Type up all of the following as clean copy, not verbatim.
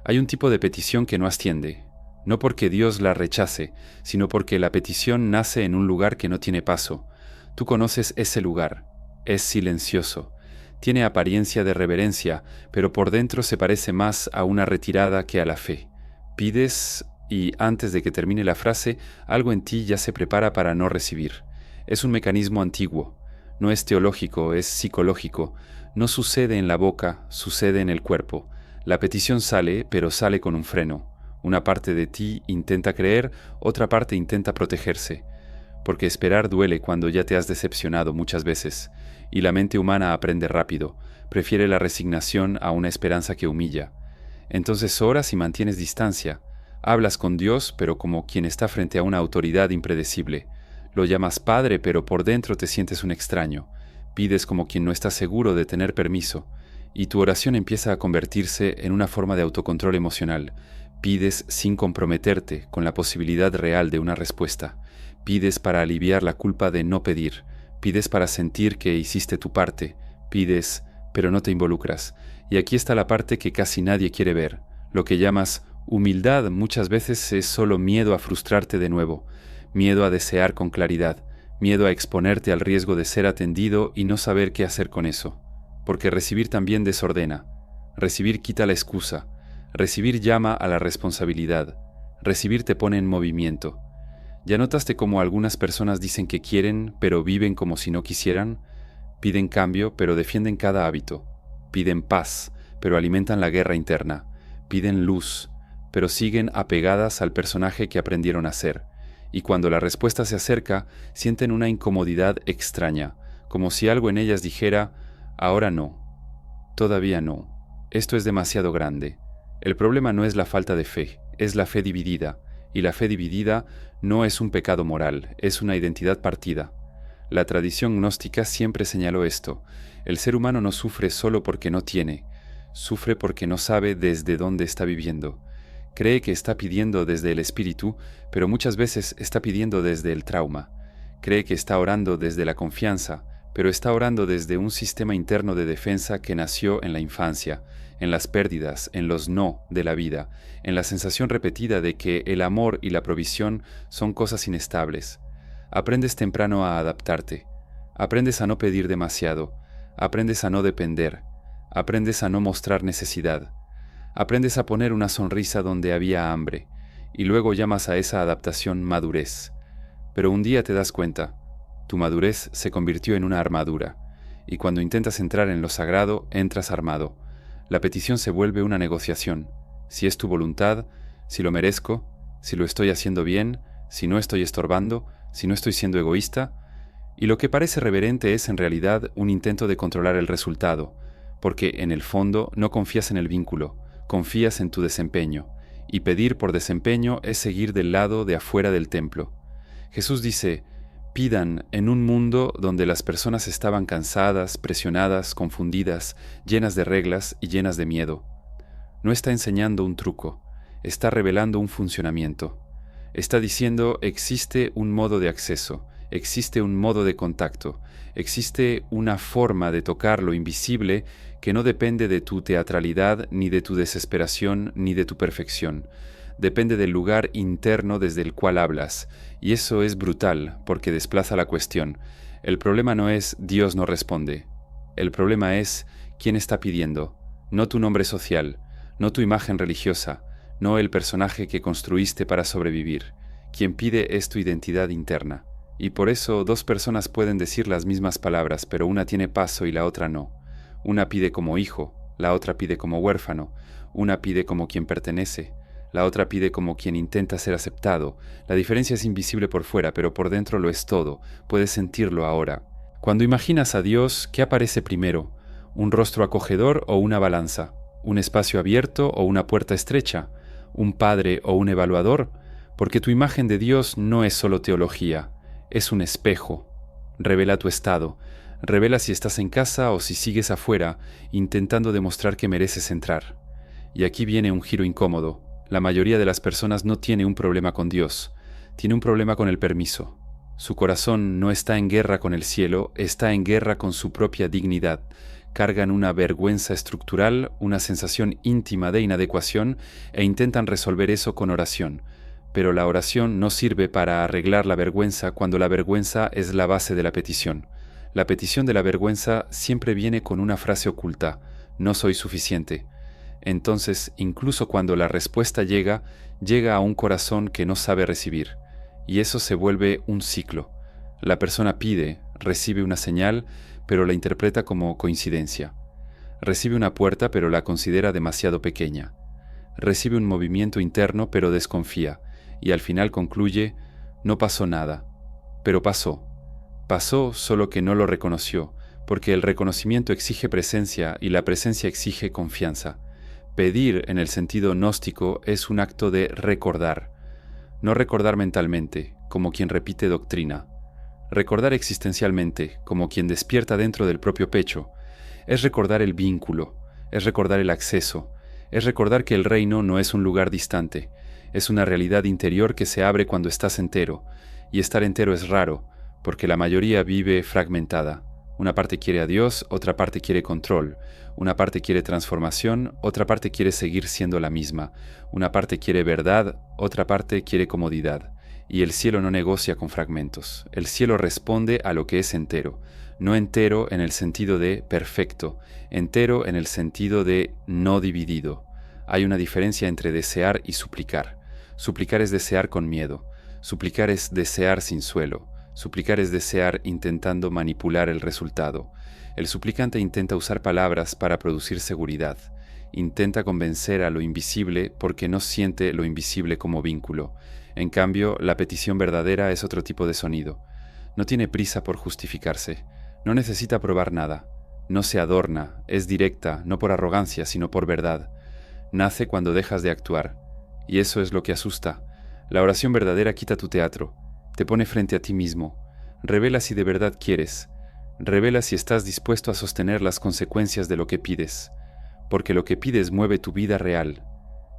Hay un tipo de petición que no asciende, no porque Dios la rechace, sino porque la petición nace en un lugar que no tiene paso. Tú conoces ese lugar, es silencioso, tiene apariencia de reverencia, pero por dentro se parece más a una retirada que a la fe. Pides y antes de que termine la frase, algo en ti ya se prepara para no recibir. Es un mecanismo antiguo, no es teológico, es psicológico, no sucede en la boca, sucede en el cuerpo. La petición sale, pero sale con un freno. Una parte de ti intenta creer, otra parte intenta protegerse, porque esperar duele cuando ya te has decepcionado muchas veces, y la mente humana aprende rápido, prefiere la resignación a una esperanza que humilla. Entonces oras y mantienes distancia, hablas con Dios, pero como quien está frente a una autoridad impredecible. Lo llamas Padre, pero por dentro te sientes un extraño. Pides como quien no está seguro de tener permiso, y tu oración empieza a convertirse en una forma de autocontrol emocional. Pides sin comprometerte con la posibilidad real de una respuesta. Pides para aliviar la culpa de no pedir. Pides para sentir que hiciste tu parte. Pides, pero no te involucras. Y aquí está la parte que casi nadie quiere ver. Lo que llamas humildad muchas veces es solo miedo a frustrarte de nuevo, miedo a desear con claridad, miedo a exponerte al riesgo de ser atendido y no saber qué hacer con eso. Porque recibir también desordena. Recibir quita la excusa. Recibir llama a la responsabilidad. Recibir te pone en movimiento. ¿Ya notaste cómo algunas personas dicen que quieren, pero viven como si no quisieran? Piden cambio, pero defienden cada hábito. Piden paz, pero alimentan la guerra interna. Piden luz, pero siguen apegadas al personaje que aprendieron a ser. Y cuando la respuesta se acerca, sienten una incomodidad extraña, como si algo en ellas dijera, ahora no, todavía no, esto es demasiado grande. El problema no es la falta de fe, es la fe dividida, y la fe dividida no es un pecado moral, es una identidad partida. La tradición gnóstica siempre señaló esto: el ser humano no sufre solo porque no tiene, sufre porque no sabe desde dónde está viviendo. Cree que está pidiendo desde el espíritu, pero muchas veces está pidiendo desde el trauma. Cree que está orando desde la confianza, pero está orando desde un sistema interno de defensa que nació en la infancia, en las pérdidas, en los no de la vida, en la sensación repetida de que el amor y la provisión son cosas inestables. Aprendes temprano a adaptarte, aprendes a no pedir demasiado, aprendes a no depender, aprendes a no mostrar necesidad, aprendes a poner una sonrisa donde había hambre, y luego llamas a esa adaptación madurez. Pero un día te das cuenta, tu madurez se convirtió en una armadura, y cuando intentas entrar en lo sagrado, entras armado. La petición se vuelve una negociación. Si es tu voluntad, si lo merezco, si lo estoy haciendo bien, si no estoy estorbando, si no estoy siendo egoísta. Y lo que parece reverente es en realidad un intento de controlar el resultado, porque en el fondo no confías en el vínculo, confías en tu desempeño, y pedir por desempeño es seguir del lado de afuera del templo. Jesús dice, pidan en un mundo donde las personas estaban cansadas, presionadas, confundidas, llenas de reglas y llenas de miedo. No está enseñando un truco, está revelando un funcionamiento. Está diciendo, existe un modo de acceso, existe un modo de contacto, existe una forma de tocar lo invisible que no depende de tu teatralidad, ni de tu desesperación, ni de tu perfección. Depende del lugar interno desde el cual hablas, y eso es brutal porque desplaza la cuestión. El problema no es Dios no responde. El problema es quién está pidiendo, no tu nombre social, no tu imagen religiosa, no el personaje que construiste para sobrevivir. Quien pide es tu identidad interna. Y por eso dos personas pueden decir las mismas palabras, pero una tiene paso y la otra no. Una pide como hijo, la otra pide como huérfano, una pide como quien pertenece, la otra pide como quien intenta ser aceptado. La diferencia es invisible por fuera, pero por dentro lo es todo. Puedes sentirlo ahora. Cuando imaginas a Dios, ¿qué aparece primero? ¿Un rostro acogedor o una balanza? ¿Un espacio abierto o una puerta estrecha? ¿Un padre o un evaluador? Porque tu imagen de Dios no es solo teología, es un espejo. Revela tu estado. Revela si estás en casa o si sigues afuera, intentando demostrar que mereces entrar. Y aquí viene un giro incómodo. La mayoría de las personas no tiene un problema con Dios, tiene un problema con el permiso. Su corazón no está en guerra con el cielo, está en guerra con su propia dignidad. cargan una vergüenza estructural, una sensación íntima de inadecuación e intentan resolver eso con oración. Pero la oración no sirve para arreglar la vergüenza cuando la vergüenza es la base de la petición. La petición de la vergüenza siempre viene con una frase oculta: no soy suficiente. Entonces, incluso cuando la respuesta llega a un corazón que no sabe recibir. Y eso se vuelve un ciclo. La persona pide, recibe una señal, pero la interpreta como coincidencia. Recibe una puerta, pero la considera demasiado pequeña. Recibe un movimiento interno, pero desconfía. Y al final concluye: no pasó nada. Pero pasó. Pasó, solo que no lo reconoció, porque el reconocimiento exige presencia y la presencia exige confianza. Pedir, en el sentido gnóstico, es un acto de recordar. No recordar mentalmente, como quien repite doctrina. Recordar existencialmente, como quien despierta dentro del propio pecho. Es recordar el vínculo, es recordar el acceso, es recordar que el reino no es un lugar distante, es una realidad interior que se abre cuando estás entero, y estar entero es raro, porque la mayoría vive fragmentada. Una parte quiere a Dios, otra parte quiere control, una parte quiere transformación, otra parte quiere seguir siendo la misma, una parte quiere verdad, otra parte quiere comodidad. Y el cielo no negocia con fragmentos. El cielo responde a lo que es entero, no entero en el sentido de perfecto, entero en el sentido de no dividido. Hay una diferencia entre desear y suplicar. Suplicar es desear con miedo, suplicar es desear sin suelo, suplicar es desear intentando manipular el resultado. El suplicante intenta usar palabras para producir seguridad, intenta convencer a lo invisible porque no siente lo invisible como vínculo. En cambio, la petición verdadera es otro tipo de sonido. No tiene prisa por justificarse, no necesita probar nada, no se adorna, es directa, no por arrogancia, sino por verdad. Nace cuando dejas de actuar, y eso es lo que asusta. La oración verdadera quita tu teatro, te pone frente a ti mismo, revela si de verdad quieres, revela si estás dispuesto a sostener las consecuencias de lo que pides, porque lo que pides mueve tu vida real.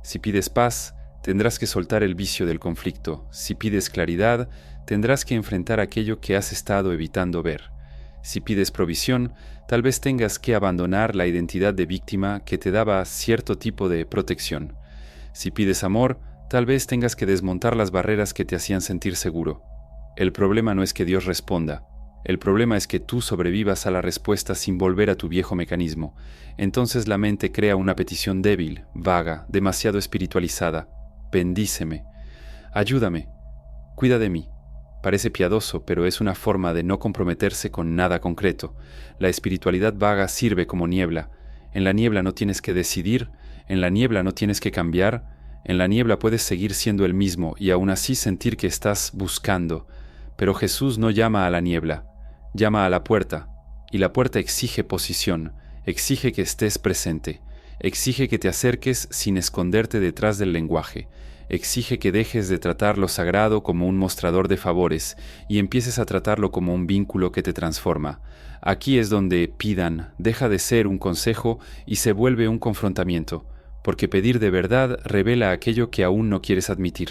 Si pides paz, tendrás que soltar el vicio del conflicto. Si pides claridad, tendrás que enfrentar aquello que has estado evitando ver. Si pides provisión, tal vez tengas que abandonar la identidad de víctima que te daba cierto tipo de protección. Si pides amor, tal vez tengas que desmontar las barreras que te hacían sentir seguro. El problema no es que Dios responda. El problema es que tú sobrevivas a la respuesta sin volver a tu viejo mecanismo. Entonces la mente crea una petición débil, vaga, demasiado espiritualizada. Bendíceme, ayúdame, cuida de mí. Parece piadoso, pero es una forma de no comprometerse con nada concreto. La espiritualidad vaga sirve como niebla. En la niebla no tienes que decidir, en la niebla no tienes que cambiar, en la niebla puedes seguir siendo el mismo y aún así sentir que estás buscando. Pero Jesús no llama a la niebla, llama a la puerta, y la puerta exige posición, exige que estés presente. Exige que te acerques sin esconderte detrás del lenguaje. Exige que dejes de tratar lo sagrado como un mostrador de favores y empieces a tratarlo como un vínculo que te transforma. Aquí es donde pidan deja de ser un consejo y se vuelve un confrontamiento, porque pedir de verdad revela aquello que aún no quieres admitir.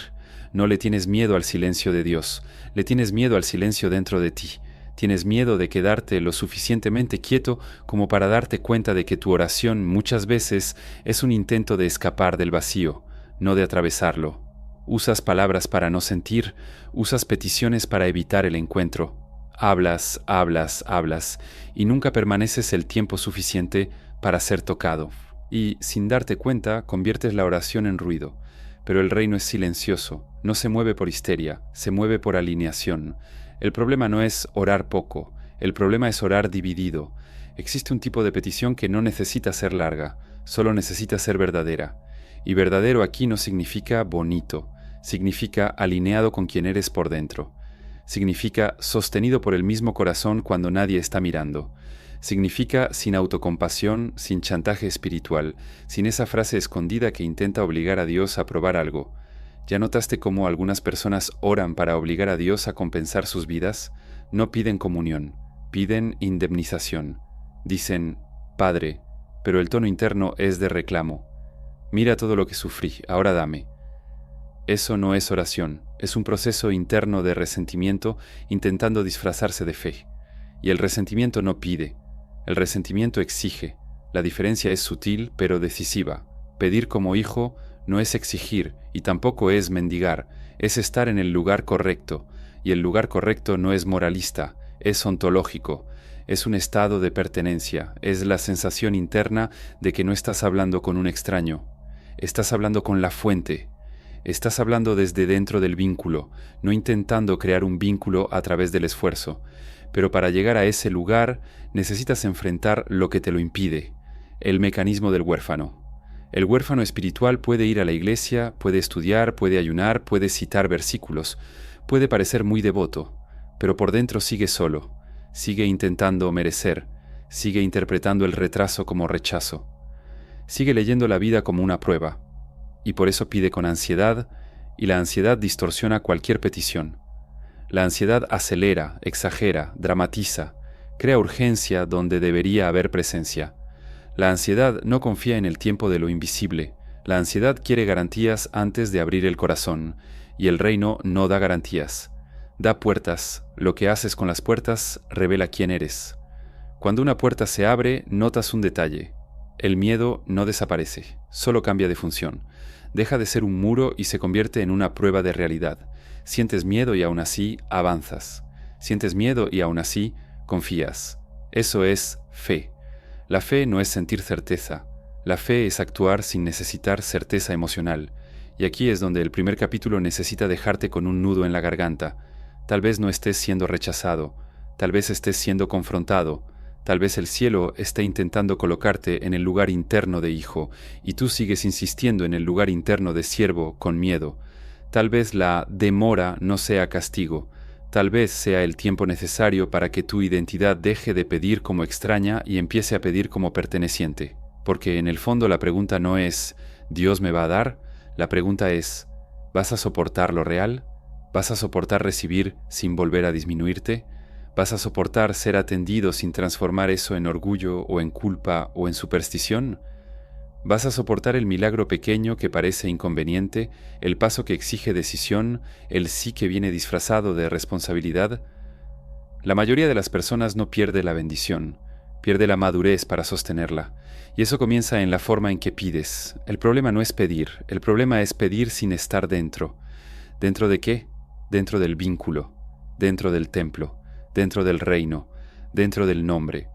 No le tienes miedo al silencio de Dios, le tienes miedo al silencio dentro de ti. Tienes miedo de quedarte lo suficientemente quieto como para darte cuenta de que tu oración muchas veces es un intento de escapar del vacío, no de atravesarlo. Usas palabras para no sentir, usas peticiones para evitar el encuentro. Hablas, hablas, hablas, y nunca permaneces el tiempo suficiente para ser tocado. Y, sin darte cuenta, conviertes la oración en ruido. Pero el reino es silencioso, no se mueve por histeria, se mueve por alineación. El problema no es orar poco, el problema es orar dividido. Existe un tipo de petición que no necesita ser larga, solo necesita ser verdadera. Y verdadero aquí no significa bonito, significa alineado con quien eres por dentro. Significa sostenido por el mismo corazón cuando nadie está mirando. Significa sin autocompasión, sin chantaje espiritual, sin esa frase escondida que intenta obligar a Dios a probar algo. ¿Ya notaste cómo algunas personas oran para obligar a Dios a compensar sus vidas? No piden comunión, piden indemnización. Dicen, Padre, pero el tono interno es de reclamo. Mira todo lo que sufrí, ahora dame. Eso no es oración, es un proceso interno de resentimiento intentando disfrazarse de fe. Y el resentimiento no pide, El resentimiento exige. La diferencia es sutil pero decisiva. Pedir como hijo no es exigir y tampoco es mendigar, es estar en el lugar correcto, y el lugar correcto no es moralista, es ontológico, es un estado de pertenencia, es la sensación interna de que no estás hablando con un extraño, estás hablando con la fuente, estás hablando desde dentro del vínculo, no intentando crear un vínculo a través del esfuerzo, pero para llegar a ese lugar necesitas enfrentar lo que te lo impide, el mecanismo del huérfano. El huérfano espiritual puede ir a la iglesia, puede estudiar, puede ayunar, puede citar versículos, puede parecer muy devoto, pero por dentro sigue solo, sigue intentando merecer, sigue interpretando el retraso como rechazo, sigue leyendo la vida como una prueba, y por eso pide con ansiedad, y la ansiedad distorsiona cualquier petición. La ansiedad acelera, exagera, dramatiza, crea urgencia donde debería haber presencia. La ansiedad no confía en el tiempo de lo invisible. La ansiedad quiere garantías antes de abrir el corazón, y el reino no da garantías. Da puertas. Lo que haces con las puertas revela quién eres. Cuando una puerta se abre, notas un detalle. El miedo no desaparece, solo cambia de función. Deja de ser un muro y se convierte en una prueba de realidad. Sientes miedo y aún así avanzas. Sientes miedo y aún así confías. Eso es fe. La fe no es sentir certeza. La fe es actuar sin necesitar certeza emocional. Y aquí es donde el primer capítulo necesita dejarte con un nudo en la garganta. Tal vez no estés siendo rechazado. Tal vez estés siendo confrontado. Tal vez el cielo esté intentando colocarte en el lugar interno de hijo, y tú sigues insistiendo en el lugar interno de siervo con miedo. Tal vez la demora no sea castigo. Tal vez sea el tiempo necesario para que tu identidad deje de pedir como extraña y empiece a pedir como perteneciente. Porque en el fondo la pregunta no es ¿Dios me va a dar? La pregunta es ¿vas a soportar lo real? ¿Vas a soportar recibir sin volver a disminuirte? ¿Vas a soportar ser atendido sin transformar eso en orgullo o en culpa o en superstición? ¿Vas a soportar el milagro pequeño que parece inconveniente, el paso que exige decisión, el sí que viene disfrazado de responsabilidad? La mayoría de las personas no pierde la bendición, pierde la madurez para sostenerla, y eso comienza en la forma en que pides. El problema no es pedir, el problema es pedir sin estar dentro. ¿Dentro de qué? Dentro del vínculo, dentro del templo, dentro del reino, dentro del nombre.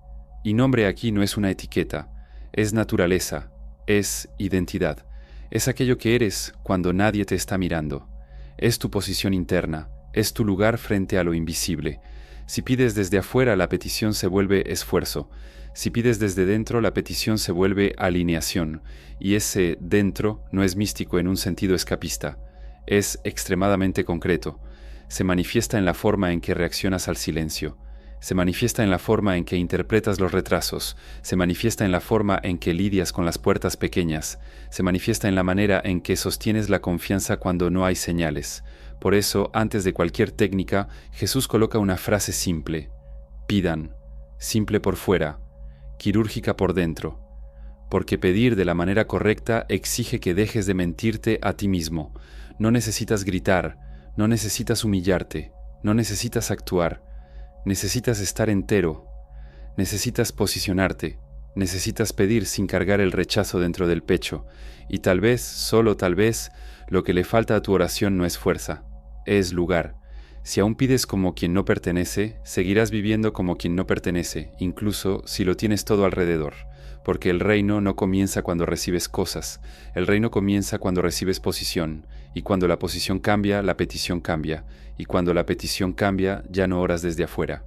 Y nombre aquí no es una etiqueta, es naturaleza, es identidad, es aquello que eres cuando nadie te está mirando, es tu posición interna, es tu lugar frente a lo invisible. Si pides desde afuera, la petición se vuelve esfuerzo. Si pides desde dentro, la petición se vuelve alineación, y ese dentro no es místico en un sentido escapista, es extremadamente concreto. Se manifiesta en la forma en que reaccionas al silencio. Se manifiesta en la forma en que interpretas los retrasos, se manifiesta en la forma en que lidias con las puertas pequeñas, se manifiesta en la manera en que sostienes la confianza cuando no hay señales. Por eso, antes de cualquier técnica, Jesús coloca una frase simple: pidan, simple por fuera, quirúrgica por dentro. Porque pedir de la manera correcta exige que dejes de mentirte a ti mismo. No necesitas gritar, no necesitas humillarte, no necesitas actuar. Necesitas estar entero, necesitas posicionarte, necesitas pedir sin cargar el rechazo dentro del pecho, y tal vez, solo tal vez, lo que le falta a tu oración no es fuerza, es lugar. Si aún pides como quien no pertenece, seguirás viviendo como quien no pertenece, incluso si lo tienes todo alrededor, porque el reino no comienza cuando recibes cosas, el reino comienza cuando recibes posición, y cuando la posición cambia, la petición cambia, y cuando la petición cambia, ya no oras desde afuera.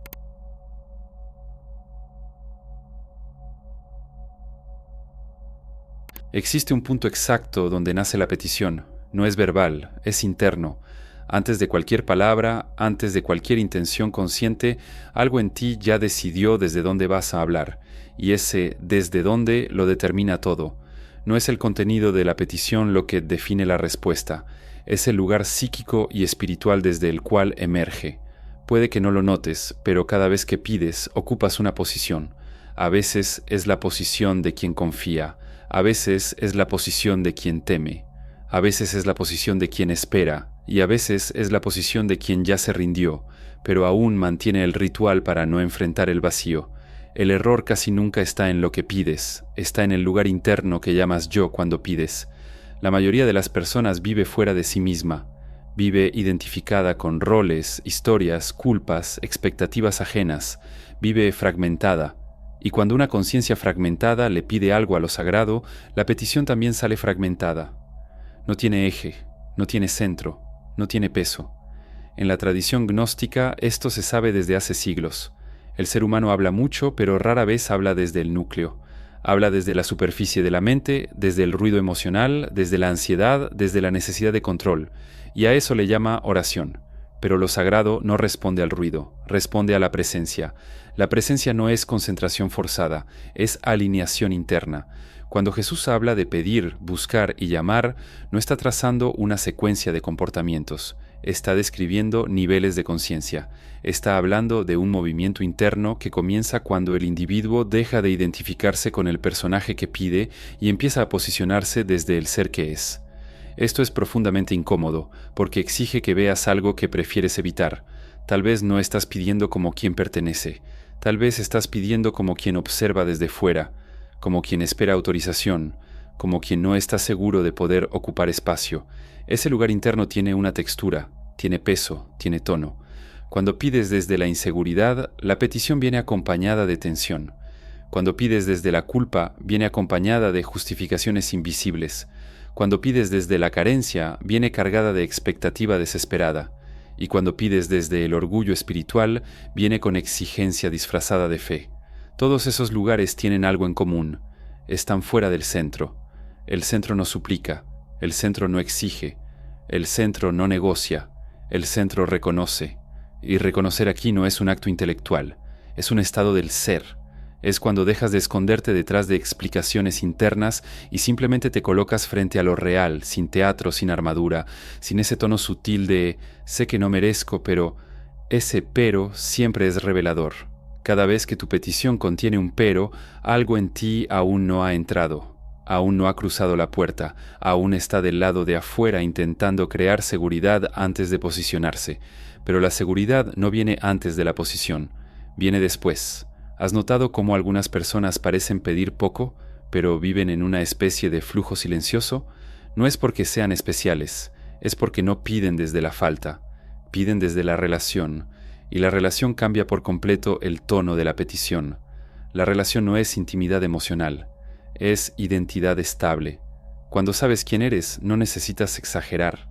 Existe un punto exacto donde nace la petición, no es verbal, es interno. Antes de cualquier palabra, antes de cualquier intención consciente, algo en ti ya decidió desde dónde vas a hablar, y ese desde dónde lo determina todo. No es el contenido de la petición lo que define la respuesta, es el lugar psíquico y espiritual desde el cual emerge. Puede que no lo notes, pero cada vez que pides, ocupas una posición. A veces es la posición de quien confía, a veces es la posición de quien teme, a veces es la posición de quien espera, y a veces es la posición de quien ya se rindió, pero aún mantiene el ritual para no enfrentar el vacío. El error casi nunca está en lo que pides, está en el lugar interno que llamas yo cuando pides. La mayoría de las personas vive fuera de sí misma, vive identificada con roles, historias, culpas, expectativas ajenas, vive fragmentada. Y cuando una conciencia fragmentada le pide algo a lo sagrado, la petición también sale fragmentada. No tiene eje, no tiene centro, no tiene peso. En la tradición gnóstica esto se sabe desde hace siglos. El ser humano habla mucho, pero rara vez habla desde el núcleo. Habla desde la superficie de la mente, desde el ruido emocional, desde la ansiedad, desde la necesidad de control. Y a eso le llama oración. Pero lo sagrado no responde al ruido, responde a la presencia. La presencia no es concentración forzada, es alineación interna. Cuando Jesús habla de pedir, buscar y llamar, no está trazando una secuencia de comportamientos, está describiendo niveles de conciencia, está hablando de un movimiento interno que comienza cuando el individuo deja de identificarse con el personaje que pide y empieza a posicionarse desde el ser que es. Esto es profundamente incómodo, porque exige que veas algo que prefieres evitar. Tal vez no estás pidiendo como quien pertenece, tal vez estás pidiendo como quien observa desde fuera, como quien espera autorización, como quien no está seguro de poder ocupar espacio. Ese lugar interno tiene una textura, tiene peso, tiene tono. Cuando pides desde la inseguridad, la petición viene acompañada de tensión. Cuando pides desde la culpa, viene acompañada de justificaciones invisibles. Cuando pides desde la carencia, viene cargada de expectativa desesperada. Y cuando pides desde el orgullo espiritual, viene con exigencia disfrazada de fe. Todos esos lugares tienen algo en común. Están fuera del centro. El centro no suplica, el centro no exige, el centro no negocia, el centro reconoce. Y reconocer aquí no es un acto intelectual, es un estado del ser. Es cuando dejas de esconderte detrás de explicaciones internas y simplemente te colocas frente a lo real, sin teatro, sin armadura, sin ese tono sutil de sé que no merezco, pero ese pero siempre es revelador. Cada vez que tu petición contiene un pero, algo en ti aún no ha entrado, aún no ha cruzado la puerta, aún está del lado de afuera intentando crear seguridad antes de posicionarse. Pero la seguridad no viene antes de la posición, viene después. ¿Has notado cómo algunas personas parecen pedir poco, pero viven en una especie de flujo silencioso? No es porque sean especiales, es porque no piden desde la falta, piden desde la relación, y la relación cambia por completo el tono de la petición. La relación no es intimidad emocional, es identidad estable. Cuando sabes quién eres, no necesitas exagerar.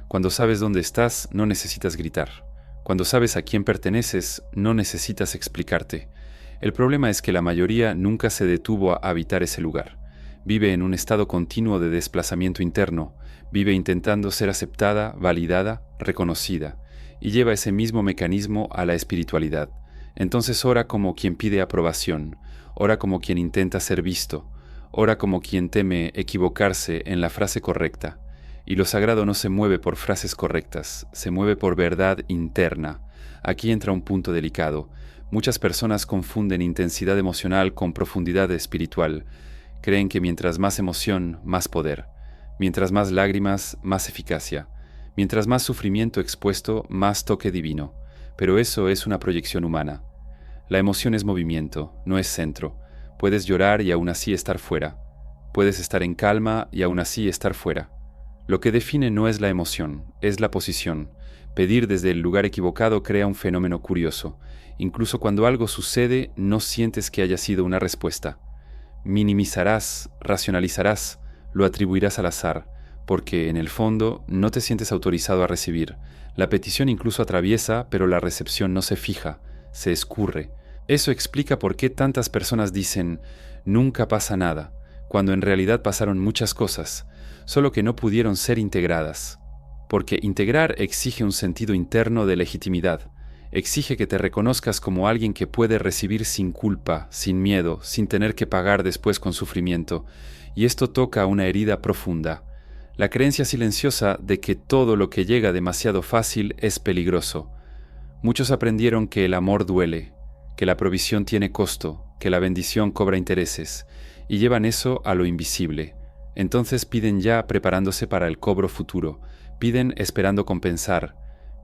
Cuando sabes dónde estás, no necesitas gritar. Cuando sabes a quién perteneces, no necesitas explicarte. El problema es que la mayoría nunca se detuvo a habitar ese lugar. Vive en un estado continuo de desplazamiento interno, vive intentando ser aceptada, validada, reconocida, y lleva ese mismo mecanismo a la espiritualidad. Entonces ora como quien pide aprobación, ora como quien intenta ser visto, ora como quien teme equivocarse en la frase correcta. Y lo sagrado no se mueve por frases correctas, se mueve por verdad interna. Aquí entra un punto delicado. Muchas personas confunden intensidad emocional con profundidad espiritual. Creen que mientras más emoción, más poder. Mientras más lágrimas, más eficacia. Mientras más sufrimiento expuesto, más toque divino. Pero eso es una proyección humana. La emoción es movimiento, no es centro. Puedes llorar y aún así estar fuera. Puedes estar en calma y aún así estar fuera. Lo que define no es la emoción, es la posición. Pedir desde el lugar equivocado crea un fenómeno curioso. Incluso cuando algo sucede, no sientes que haya sido una respuesta. Minimizarás, racionalizarás, lo atribuirás al azar, porque en el fondo no te sientes autorizado a recibir. La petición incluso atraviesa, pero la recepción no se fija, se escurre. Eso explica por qué tantas personas dicen «nunca pasa nada», cuando en realidad pasaron muchas cosas, solo que no pudieron ser integradas. Porque integrar exige un sentido interno de legitimidad, exige que te reconozcas como alguien que puede recibir sin culpa, sin miedo, sin tener que pagar después con sufrimiento, y esto toca una herida profunda, la creencia silenciosa de que todo lo que llega demasiado fácil es peligroso. Muchos aprendieron que el amor duele, que la provisión tiene costo, que la bendición cobra intereses, y llevan eso a lo invisible. Entonces piden ya preparándose para el cobro futuro, piden esperando compensar,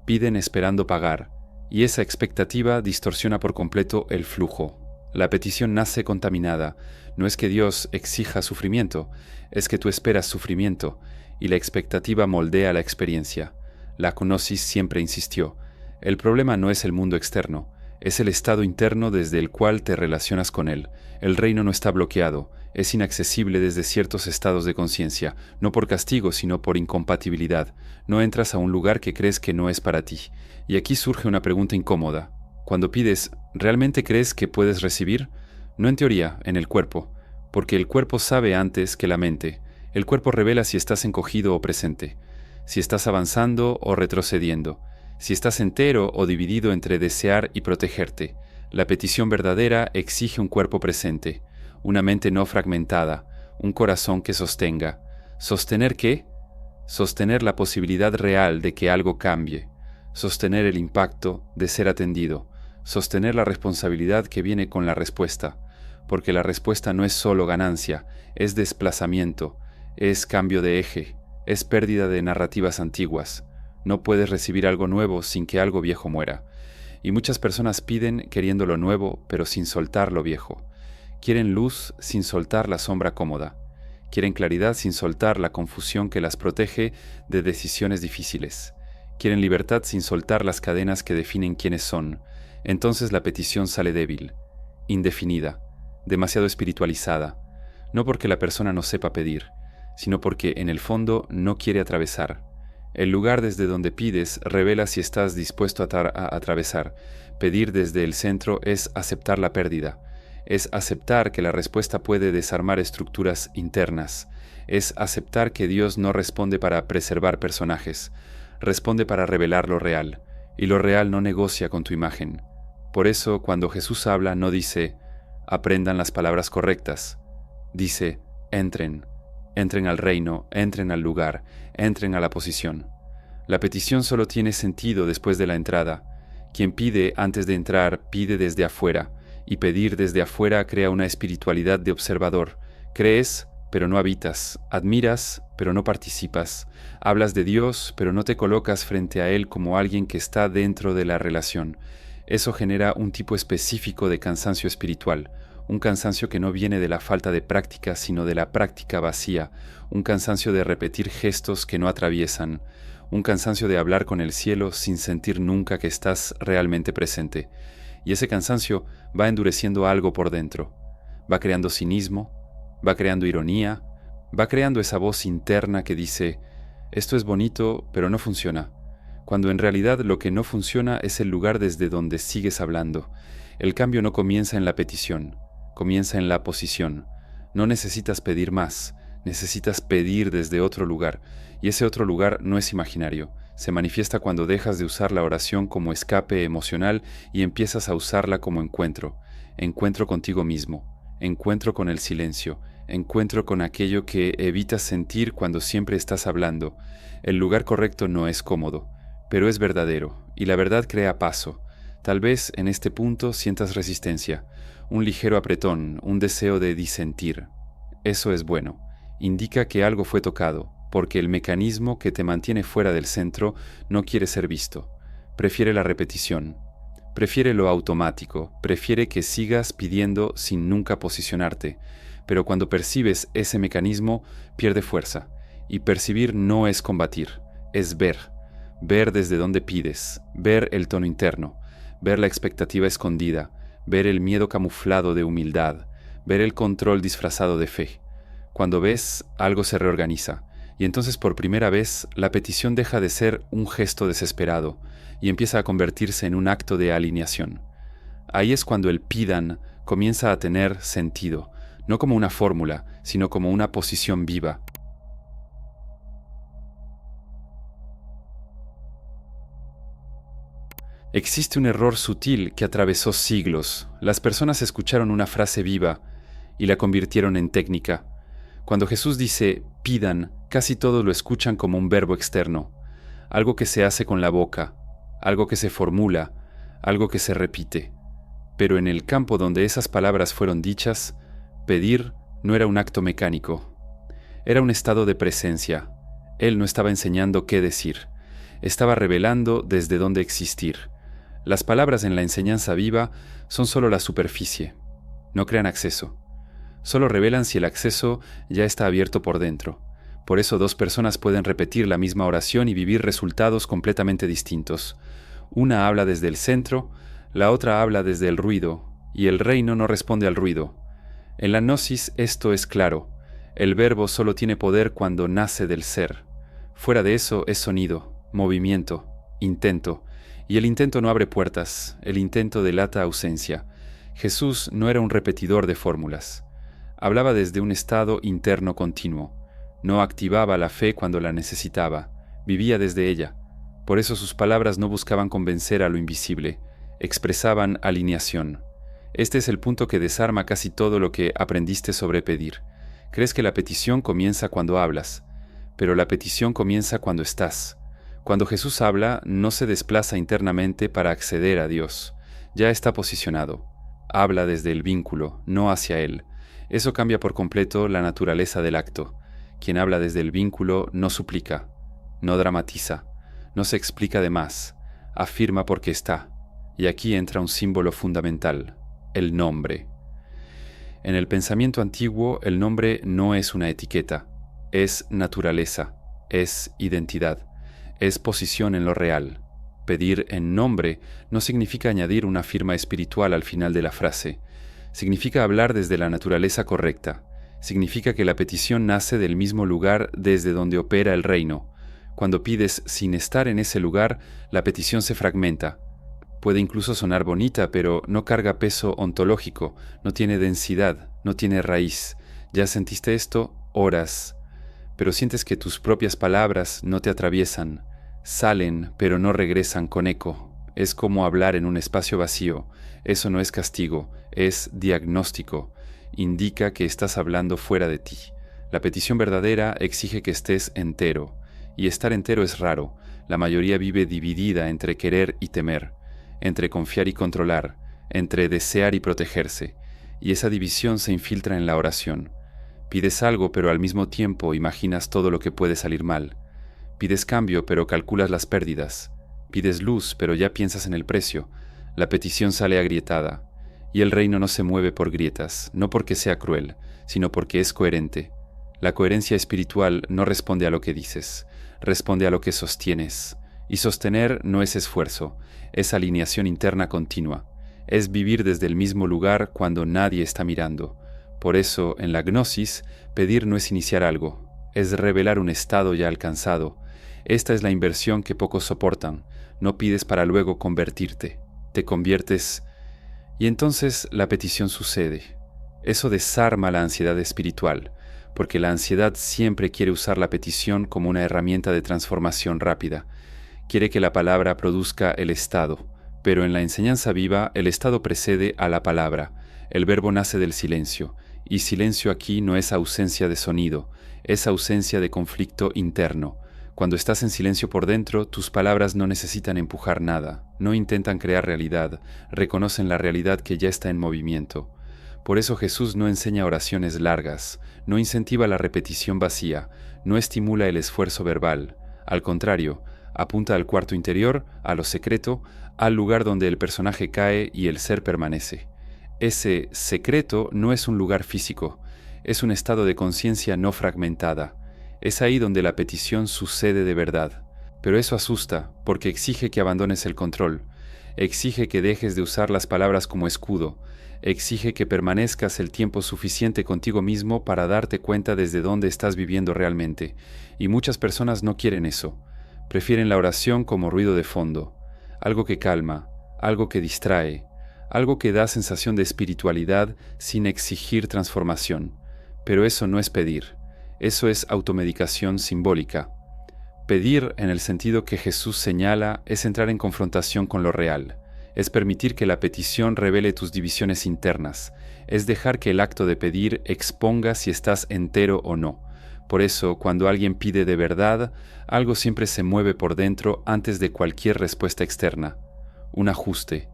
piden esperando pagar, y esa expectativa distorsiona por completo el flujo. La petición nace contaminada. No es que Dios exija sufrimiento, es que tú esperas sufrimiento, y la expectativa moldea la experiencia. La gnosis siempre insistió. El problema no es el mundo externo, es el estado interno desde el cual te relacionas con él. El reino no está bloqueado, es inaccesible desde ciertos estados de conciencia, no por castigo, sino por incompatibilidad. No entras a un lugar que crees que no es para ti. Y aquí surge una pregunta incómoda. Cuando pides, ¿realmente crees que puedes recibir? No en teoría, en el cuerpo, porque el cuerpo sabe antes que la mente. El cuerpo revela si estás encogido o presente, si estás avanzando o retrocediendo, si estás entero o dividido entre desear y protegerte. La petición verdadera exige un cuerpo presente, una mente no fragmentada, un corazón que sostenga. ¿Sostener qué? Sostener la posibilidad real de que algo cambie, sostener el impacto de ser atendido, sostener la responsabilidad que viene con la respuesta, porque la respuesta no es solo ganancia, es desplazamiento, es cambio de eje, es pérdida de narrativas antiguas. No puedes recibir algo nuevo sin que algo viejo muera. Y muchas personas piden queriendo lo nuevo, pero sin soltar lo viejo. Quieren luz sin soltar la sombra cómoda. Quieren claridad sin soltar la confusión que las protege de decisiones difíciles. Quieren libertad sin soltar las cadenas que definen quiénes son. Entonces la petición sale débil, indefinida, demasiado espiritualizada, no porque la persona no sepa pedir, sino porque en el fondo no quiere atravesar. El lugar desde donde pides revela si estás dispuesto a atravesar. Pedir desde el centro es aceptar la pérdida, es aceptar que la respuesta puede desarmar estructuras internas, es aceptar que Dios no responde para preservar personajes, responde para revelar lo real, y lo real no negocia con tu imagen. Por eso, cuando Jesús habla, no dice, aprendan las palabras correctas. Dice, entren al reino, entren al lugar, entren a la posición. La petición solo tiene sentido después de la entrada. Quien pide antes de entrar, pide desde afuera, y pedir desde afuera crea una espiritualidad de observador. Crees, pero no habitas, admiras, pero no participas, hablas de Dios, pero no te colocas frente a Él como alguien que está dentro de la relación. Eso genera un tipo específico de cansancio espiritual, un cansancio que no viene de la falta de práctica, sino de la práctica vacía, un cansancio de repetir gestos que no atraviesan, un cansancio de hablar con el cielo sin sentir nunca que estás realmente presente. Y ese cansancio va endureciendo algo por dentro, va creando cinismo, va creando ironía, va creando esa voz interna que dice, esto es bonito, pero no funciona. Cuando en realidad lo que no funciona es el lugar desde donde sigues hablando. El cambio no comienza en la petición, comienza en la posición. No necesitas pedir más, necesitas pedir desde otro lugar, y ese otro lugar no es imaginario. Se manifiesta cuando dejas de usar la oración como escape emocional y empiezas a usarla como encuentro. Encuentro contigo mismo, encuentro con el silencio, encuentro con aquello que evitas sentir cuando siempre estás hablando. El lugar correcto no es cómodo, pero es verdadero, y la verdad crea paso. Tal vez en este punto sientas resistencia, un ligero apretón, un deseo de disentir. Eso es bueno, indica que algo fue tocado, porque el mecanismo que te mantiene fuera del centro no quiere ser visto. Prefiere la repetición, prefiere lo automático, prefiere que sigas pidiendo sin nunca posicionarte, pero cuando percibes ese mecanismo pierde fuerza, y percibir no es combatir, es ver. Ver desde dónde pides, ver el tono interno, ver la expectativa escondida, ver el miedo camuflado de humildad, ver el control disfrazado de fe. Cuando ves, algo se reorganiza, y entonces por primera vez la petición deja de ser un gesto desesperado y empieza a convertirse en un acto de alineación. Ahí es cuando el pidan comienza a tener sentido, no como una fórmula, sino como una posición viva. Existe un error sutil que atravesó siglos. Las personas escucharon una frase viva y la convirtieron en técnica. Cuando Jesús dice pidan, casi todos lo escuchan como un verbo externo, algo que se hace con la boca, algo que se formula, algo que se repite. Pero en el campo donde esas palabras fueron dichas, pedir no era un acto mecánico. Era un estado de presencia. Él no estaba enseñando qué decir. Estaba revelando desde dónde existir. Las palabras en la enseñanza viva son solo la superficie. No crean acceso. Solo revelan si el acceso ya está abierto por dentro. Por eso dos personas pueden repetir la misma oración y vivir resultados completamente distintos. Una habla desde el centro, la otra habla desde el ruido, y el reino no responde al ruido. En la gnosis esto es claro. El verbo solo tiene poder cuando nace del ser. Fuera de eso es sonido, movimiento, intento. Y el intento no abre puertas, el intento delata ausencia. Jesús no era un repetidor de fórmulas. Hablaba desde un estado interno continuo. No activaba la fe cuando la necesitaba, vivía desde ella. Por eso sus palabras no buscaban convencer a lo invisible, expresaban alineación. Este es el punto que desarma casi todo lo que aprendiste sobre pedir. Crees que la petición comienza cuando hablas, pero la petición comienza cuando estás. Cuando Jesús habla, no se desplaza internamente para acceder a Dios. Ya está posicionado. Habla desde el vínculo, no hacia Él. Eso cambia por completo la naturaleza del acto. Quien habla desde el vínculo no suplica, no dramatiza, no se explica de más, afirma porque está. Y aquí entra un símbolo fundamental, el nombre. En el pensamiento antiguo, el nombre no es una etiqueta, es naturaleza, es identidad, es posición en lo real. Pedir en nombre no significa añadir una firma espiritual al final de la frase, significa hablar desde la naturaleza correcta. Significa que la petición nace del mismo lugar desde donde opera el reino. Cuando pides sin estar en ese lugar, la petición se fragmenta. Puede incluso sonar bonita, pero no carga peso ontológico, no tiene densidad, no tiene raíz. ¿Ya sentiste esto? Oras. Pero sientes que tus propias palabras no te atraviesan. Salen, pero no regresan con eco. Es como hablar en un espacio vacío. Eso no es castigo, es diagnóstico. Indica que estás hablando fuera de ti. La petición verdadera exige que estés entero, y estar entero es raro. La mayoría vive dividida entre querer y temer, entre confiar y controlar, entre desear y protegerse, y esa división se infiltra en la oración. Pides algo, pero al mismo tiempo imaginas todo lo que puede salir mal. Pides cambio, pero calculas las pérdidas. Pides luz, pero ya piensas en el precio. La petición sale agrietada. Y el reino no se mueve por grietas, no porque sea cruel, sino porque es coherente. La coherencia espiritual no responde a lo que dices, responde a lo que sostienes. Y sostener no es esfuerzo, es alineación interna continua. Es vivir desde el mismo lugar cuando nadie está mirando. Por eso, en la gnosis, pedir no es iniciar algo, es revelar un estado ya alcanzado. Esta es la inversión que pocos soportan. No pides para luego convertirte, te conviertes. Y entonces la petición sucede. Eso desarma la ansiedad espiritual, porque la ansiedad siempre quiere usar la petición como una herramienta de transformación rápida. Quiere que la palabra produzca el estado, pero en la enseñanza viva el estado precede a la palabra. El verbo nace del silencio, y silencio aquí no es ausencia de sonido, es ausencia de conflicto interno. Cuando estás en silencio por dentro, tus palabras no necesitan empujar nada, no intentan crear realidad, reconocen la realidad que ya está en movimiento. Por eso Jesús no enseña oraciones largas, no incentiva la repetición vacía, no estimula el esfuerzo verbal. Al contrario, apunta al cuarto interior, a lo secreto, al lugar donde el personaje cae y el ser permanece. Ese secreto no es un lugar físico, es un estado de conciencia no fragmentada. Es ahí donde la petición sucede de verdad. Pero eso asusta, porque exige que abandones el control, exige que dejes de usar las palabras como escudo, exige que permanezcas el tiempo suficiente contigo mismo para darte cuenta desde dónde estás viviendo realmente. Y muchas personas no quieren eso. Prefieren la oración como ruido de fondo, algo que calma, algo que distrae, algo que da sensación de espiritualidad sin exigir transformación. Pero eso no es pedir. Eso es automedicación simbólica. Pedir, en el sentido que Jesús señala, es entrar en confrontación con lo real, es permitir que la petición revele tus divisiones internas, es dejar que el acto de pedir exponga si estás entero o no. Por eso, cuando alguien pide de verdad, algo siempre se mueve por dentro antes de cualquier respuesta externa. Un ajuste,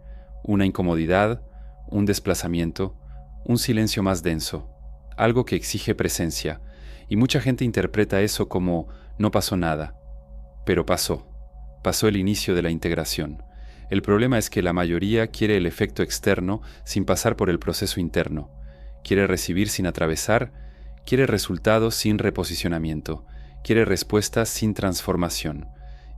una incomodidad, un desplazamiento, un silencio más denso, algo que exige presencia. Y mucha gente interpreta eso como no pasó nada, pero pasó el inicio de la integración. El problema es que la mayoría quiere el efecto externo sin pasar por el proceso interno. Quiere recibir sin atravesar, quiere resultados sin reposicionamiento, quiere respuestas sin transformación.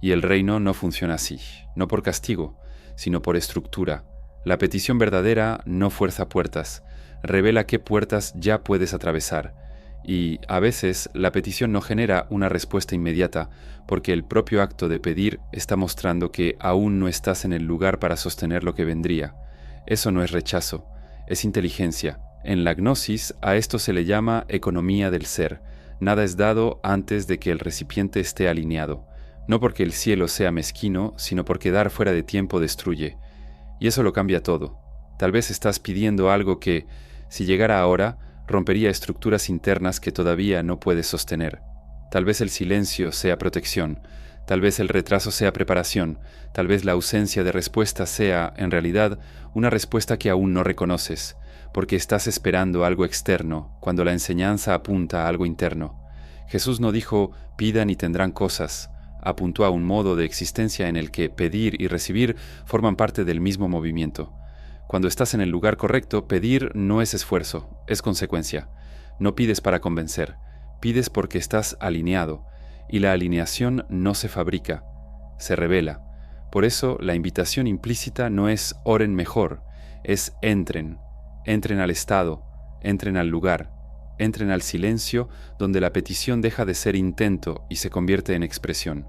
Y el reino no funciona así, no por castigo, sino por estructura. La petición verdadera no fuerza puertas, revela qué puertas ya puedes atravesar. Y, a veces, la petición no genera una respuesta inmediata, porque el propio acto de pedir está mostrando que aún no estás en el lugar para sostener lo que vendría. Eso no es rechazo, es inteligencia. En la gnosis, a esto se le llama economía del ser. Nada es dado antes de que el recipiente esté alineado. No porque el cielo sea mezquino, sino porque dar fuera de tiempo destruye. Y eso lo cambia todo. Tal vez estás pidiendo algo que, si llegara ahora, rompería estructuras internas que todavía no puedes sostener. Tal vez el silencio sea protección, tal vez el retraso sea preparación, tal vez la ausencia de respuesta sea, en realidad, una respuesta que aún no reconoces, porque estás esperando algo externo, cuando la enseñanza apunta a algo interno. Jesús no dijo, pidan y tendrán cosas, apuntó a un modo de existencia en el que pedir y recibir forman parte del mismo movimiento. Cuando estás en el lugar correcto, pedir no es esfuerzo, es consecuencia. No pides para convencer, pides porque estás alineado, y la alineación no se fabrica, se revela. Por eso, la invitación implícita no es oren mejor, es entren al estado, entren al lugar, entren al silencio donde la petición deja de ser intento y se convierte en expresión.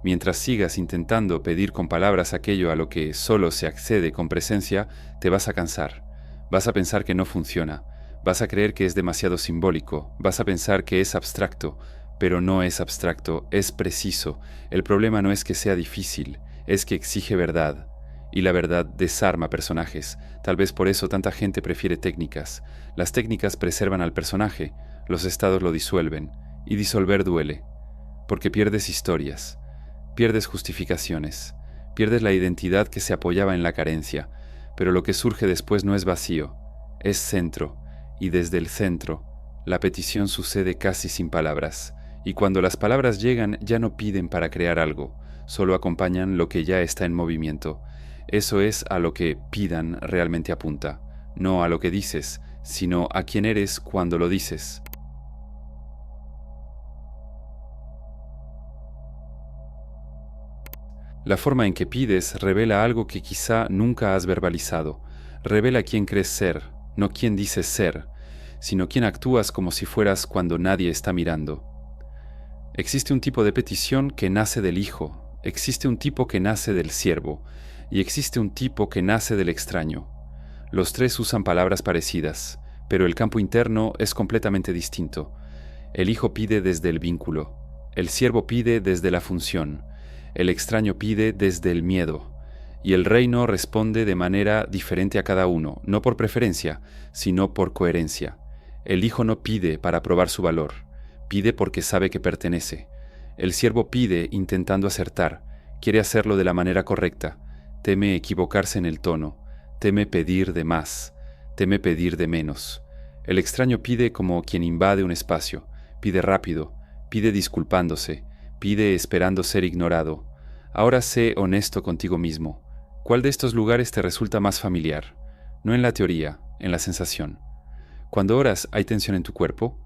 Mientras sigas intentando pedir con palabras aquello a lo que solo se accede con presencia, te vas a cansar. Vas a pensar que no funciona. Vas a creer que es demasiado simbólico. Vas a pensar que es abstracto. Pero no es abstracto, es preciso. El problema no es que sea difícil, es que exige verdad. Y la verdad desarma personajes. Tal vez por eso tanta gente prefiere técnicas. Las técnicas preservan al personaje, los estados lo disuelven. Y disolver duele. Porque pierdes historias. Pierdes justificaciones, pierdes la identidad que se apoyaba en la carencia, pero lo que surge después no es vacío, es centro, y desde el centro, la petición sucede casi sin palabras, y cuando las palabras llegan ya no piden para crear algo, solo acompañan lo que ya está en movimiento. Eso es a lo que pidan realmente apunta, no a lo que dices, sino a quién eres cuando lo dices. La forma en que pides revela algo que quizá nunca has verbalizado. Revela quién crees ser, no quién dices ser, sino quién actúas como si fueras cuando nadie está mirando. Existe un tipo de petición que nace del Hijo, existe un tipo que nace del siervo, y existe un tipo que nace del extraño. Los tres usan palabras parecidas, pero el campo interno es completamente distinto. El Hijo pide desde el vínculo, el siervo pide desde la función, el extraño pide desde el miedo, y el reino responde de manera diferente a cada uno, no por preferencia, sino por coherencia. El hijo no pide para probar su valor, pide porque sabe que pertenece. El siervo pide intentando acertar, quiere hacerlo de la manera correcta, teme equivocarse en el tono, teme pedir de más, teme pedir de menos. El extraño pide como quien invade un espacio, pide rápido, pide disculpándose, pide esperando ser ignorado. Ahora sé honesto contigo mismo. ¿Cuál de estos lugares te resulta más familiar? No en la teoría, en la sensación. Cuando oras, ¿hay tensión en tu cuerpo?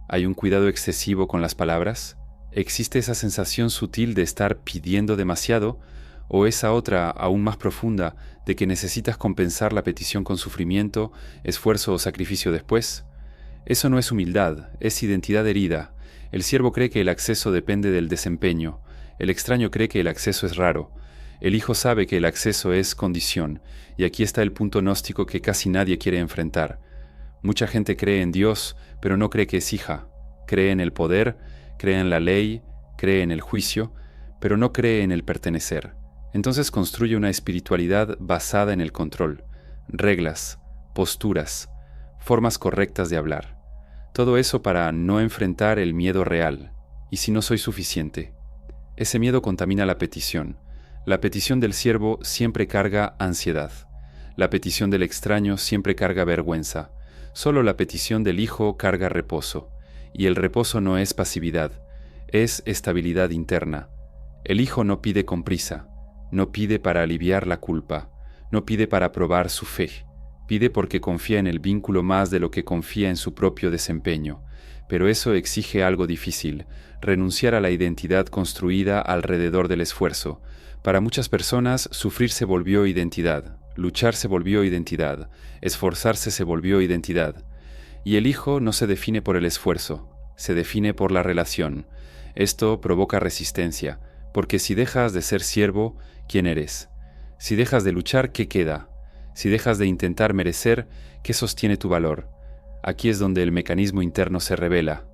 ¿Hay un cuidado excesivo con las palabras? ¿Existe esa sensación sutil de estar pidiendo demasiado? ¿O esa otra, aún más profunda, de que necesitas compensar la petición con sufrimiento, esfuerzo o sacrificio después? Eso no es humildad, es identidad herida. El siervo cree que el acceso depende del desempeño. El extraño cree que el acceso es raro. El hijo sabe que el acceso es condición, y aquí está el punto gnóstico que casi nadie quiere enfrentar. Mucha gente cree en Dios, pero no cree que es hija. Cree en el poder, cree en la ley, cree en el juicio, pero no cree en el pertenecer. Entonces construye una espiritualidad basada en el control, reglas, posturas, formas correctas de hablar. Todo eso para no enfrentar el miedo real. ¿Y si no soy suficiente? Ese miedo contamina la petición. La petición del siervo siempre carga ansiedad. La petición del extraño siempre carga vergüenza. Solo la petición del hijo carga reposo. Y el reposo no es pasividad, es estabilidad interna. El hijo no pide con prisa. No pide para aliviar la culpa, no pide para probar su fe, pide porque confía en el vínculo más de lo que confía en su propio desempeño. Pero eso exige algo difícil, renunciar a la identidad construida alrededor del esfuerzo. Para muchas personas, sufrir se volvió identidad, luchar se volvió identidad, esforzarse se volvió identidad. Y el hijo no se define por el esfuerzo, se define por la relación. Esto provoca resistencia, porque si dejas de ser siervo, ¿quién eres? Si dejas de luchar, ¿qué queda? Si dejas de intentar merecer, ¿qué sostiene tu valor? Aquí es donde el mecanismo interno se revela.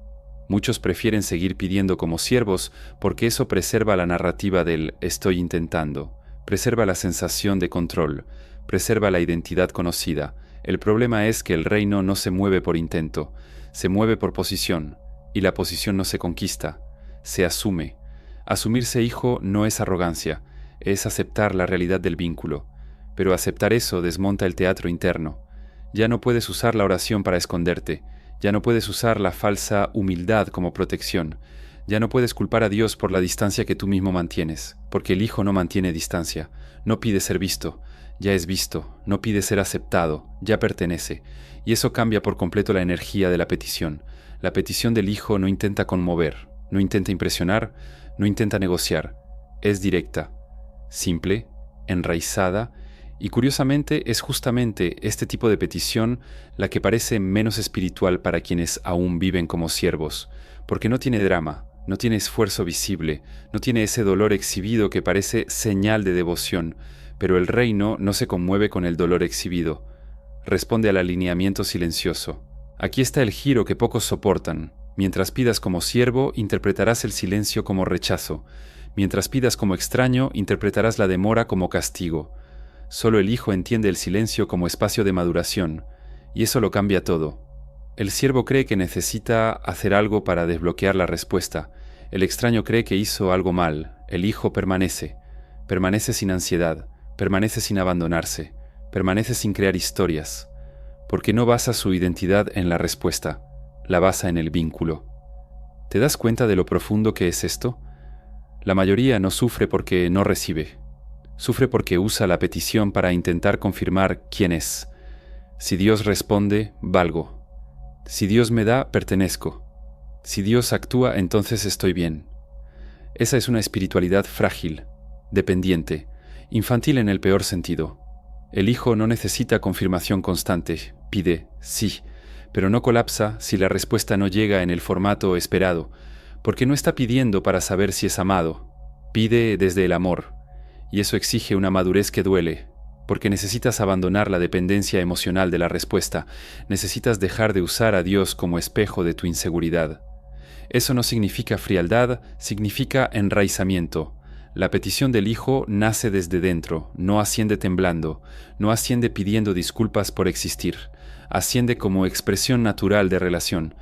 Muchos prefieren seguir pidiendo como siervos porque eso preserva la narrativa del estoy intentando, preserva la sensación de control, preserva la identidad conocida. El problema es que el reino no se mueve por intento, se mueve por posición, y la posición no se conquista, se asume. Asumirse hijo no es arrogancia, es aceptar la realidad del vínculo, pero aceptar eso desmonta el teatro interno. Ya no puedes usar la oración para esconderte, ya no puedes usar la falsa humildad como protección, ya no puedes culpar a Dios por la distancia que tú mismo mantienes, porque el hijo no mantiene distancia, no pide ser visto, ya es visto, no pide ser aceptado, ya pertenece, y eso cambia por completo la energía de la petición. La petición del hijo no intenta conmover, no intenta impresionar, no intenta negociar, es directa, simple, enraizada, y curiosamente es justamente este tipo de petición la que parece menos espiritual para quienes aún viven como siervos, porque no tiene drama, no tiene esfuerzo visible, no tiene ese dolor exhibido que parece señal de devoción, pero el reino no se conmueve con el dolor exhibido, responde al alineamiento silencioso. Aquí está el giro que pocos soportan. Mientras pidas como siervo, interpretarás el silencio como rechazo. Mientras pidas como extraño, interpretarás la demora como castigo. Solo el hijo entiende el silencio como espacio de maduración, y eso lo cambia todo. El siervo cree que necesita hacer algo para desbloquear la respuesta. El extraño cree que hizo algo mal. El hijo permanece sin ansiedad, permanece sin abandonarse, permanece sin crear historias, porque no basa su identidad en la respuesta, la basa en el vínculo. ¿Te das cuenta de lo profundo que es esto? La mayoría no sufre porque no recibe. Sufre porque usa la petición para intentar confirmar quién es. Si Dios responde, valgo. Si Dios me da, pertenezco. Si Dios actúa, entonces estoy bien. Esa es una espiritualidad frágil, dependiente, infantil en el peor sentido. El hijo no necesita confirmación constante, pide sí, pero no colapsa si la respuesta no llega en el formato esperado, porque no está pidiendo para saber si es amado, pide desde el amor. Y eso exige una madurez que duele, porque necesitas abandonar la dependencia emocional de la respuesta, necesitas dejar de usar a Dios como espejo de tu inseguridad. Eso no significa frialdad, significa enraizamiento. La petición del hijo nace desde dentro, no asciende temblando, no asciende pidiendo disculpas por existir, asciende como expresión natural de relación,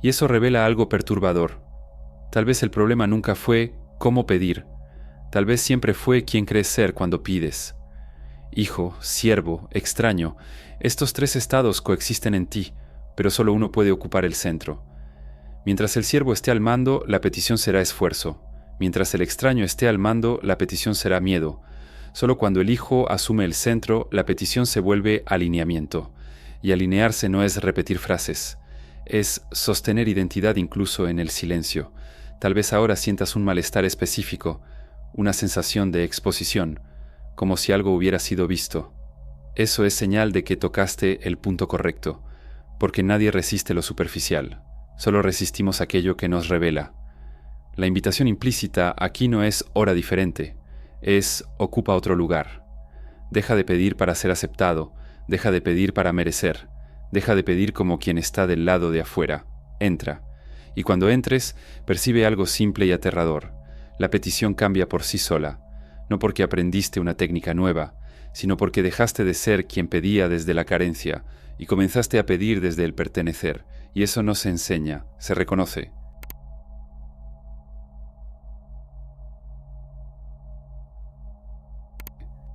y eso revela algo perturbador. Tal vez el problema nunca fue cómo pedir, tal vez siempre fue quién crees ser cuando pides. Hijo, siervo, extraño, estos tres estados coexisten en ti, pero solo uno puede ocupar el centro. Mientras el siervo esté al mando, la petición será esfuerzo. Mientras el extraño esté al mando, la petición será miedo. Solo cuando el hijo asume el centro, la petición se vuelve alineamiento. Y alinearse no es repetir frases, es sostener identidad incluso en el silencio. Tal vez ahora sientas un malestar específico, una sensación de exposición, como si algo hubiera sido visto. Eso es señal de que tocaste el punto correcto, porque nadie resiste lo superficial, solo resistimos aquello que nos revela. La invitación implícita aquí no es hora diferente, es ocupa otro lugar. Deja de pedir para ser aceptado, deja de pedir para merecer, deja de pedir como quien está del lado de afuera, entra. Y cuando entres, percibe algo simple y aterrador. La petición cambia por sí sola, no porque aprendiste una técnica nueva, sino porque dejaste de ser quien pedía desde la carencia y comenzaste a pedir desde el pertenecer, y eso no se enseña, se reconoce.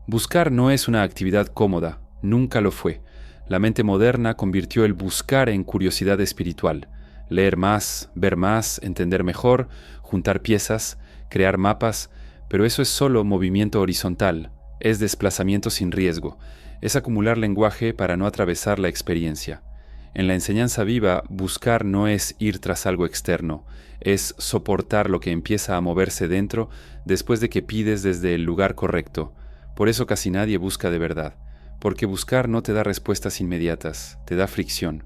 Buscar no es una actividad cómoda, nunca lo fue. La mente moderna convirtió el buscar en curiosidad espiritual. Leer más, ver más, entender mejor, juntar piezas, crear mapas, Pero eso es solo movimiento horizontal, es desplazamiento sin riesgo, es acumular lenguaje para no atravesar la experiencia. En la enseñanza viva, buscar no es ir tras algo externo, es soportar lo que empieza a moverse dentro después de que pides desde el lugar correcto. Por eso casi nadie busca de verdad, porque buscar no te da respuestas inmediatas, te da fricción.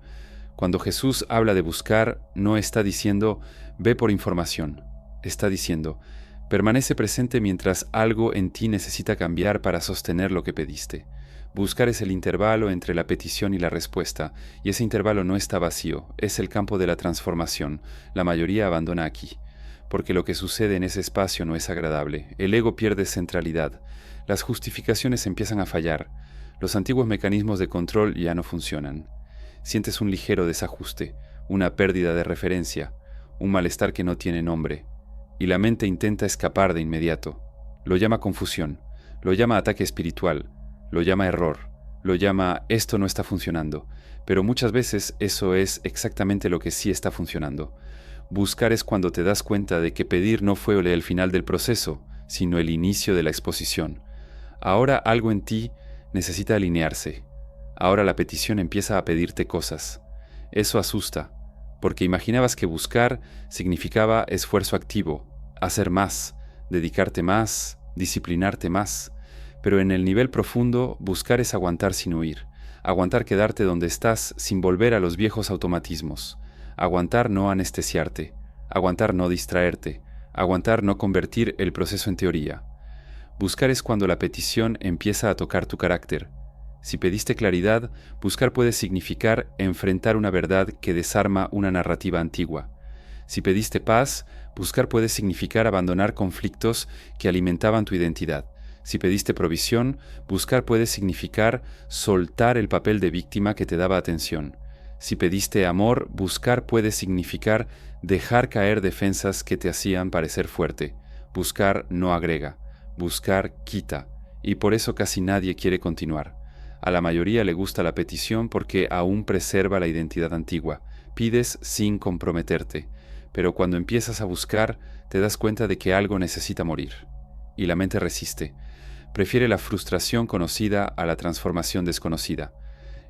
Cuando Jesús habla de buscar, no está diciendo, ve por información, está diciendo, permanece presente mientras algo en ti necesita cambiar para sostener lo que pediste. Buscar es el intervalo entre la petición y la respuesta, y ese intervalo no está vacío, es el campo de la transformación. La mayoría abandona aquí, porque lo que sucede en ese espacio no es agradable. El ego pierde centralidad, las justificaciones empiezan a fallar, los antiguos mecanismos de control ya no funcionan. Sientes un ligero desajuste, una pérdida de referencia, un malestar que no tiene nombre, y la mente intenta escapar de inmediato. Lo llama confusión, lo llama ataque espiritual, lo llama error, lo llama esto no está funcionando, pero muchas veces eso es exactamente lo que sí está funcionando. Buscar es cuando te das cuenta de que pedir no fue el final del proceso, sino el inicio de la exposición. Ahora algo en ti necesita alinearse. Ahora la petición empieza a pedirte cosas. Eso asusta, porque imaginabas que buscar significaba esfuerzo activo, hacer más, dedicarte más, disciplinarte más. Pero en el nivel profundo, buscar es aguantar sin huir, aguantar quedarte donde estás sin volver a los viejos automatismos, aguantar no anestesiarte, aguantar no distraerte, aguantar no convertir el proceso en teoría. Buscar es cuando la petición empieza a tocar tu carácter. Si pediste claridad, buscar puede significar enfrentar una verdad que desarma una narrativa antigua. Si pediste paz, buscar puede significar abandonar conflictos que alimentaban tu identidad. Si pediste provisión, buscar puede significar soltar el papel de víctima que te daba atención. Si pediste amor, buscar puede significar dejar caer defensas que te hacían parecer fuerte. Buscar no agrega, buscar quita, y por eso casi nadie quiere continuar. A la mayoría le gusta la petición porque aún preserva la identidad antigua. Pides sin comprometerte, pero cuando empiezas a buscar, te das cuenta de que algo necesita morir. Y la mente resiste. Prefiere la frustración conocida a la transformación desconocida.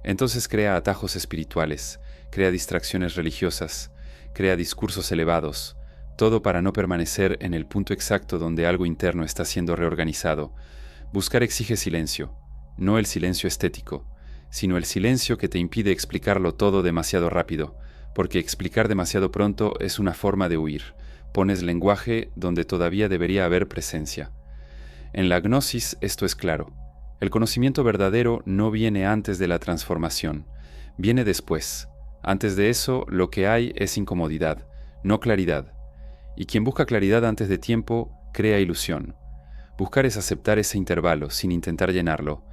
Entonces crea atajos espirituales, crea distracciones religiosas, crea discursos elevados, todo para no permanecer en el punto exacto donde algo interno está siendo reorganizado. Buscar exige silencio, no el silencio estético, sino el silencio que te impide explicarlo todo demasiado rápido, porque explicar demasiado pronto es una forma de huir. Pones lenguaje donde todavía debería haber presencia. En la gnosis esto es claro. El conocimiento verdadero no viene antes de la transformación, viene después. Antes de eso, lo que hay es incomodidad, no claridad. Y quien busca claridad antes de tiempo, crea ilusión. Buscar es aceptar ese intervalo sin intentar llenarlo.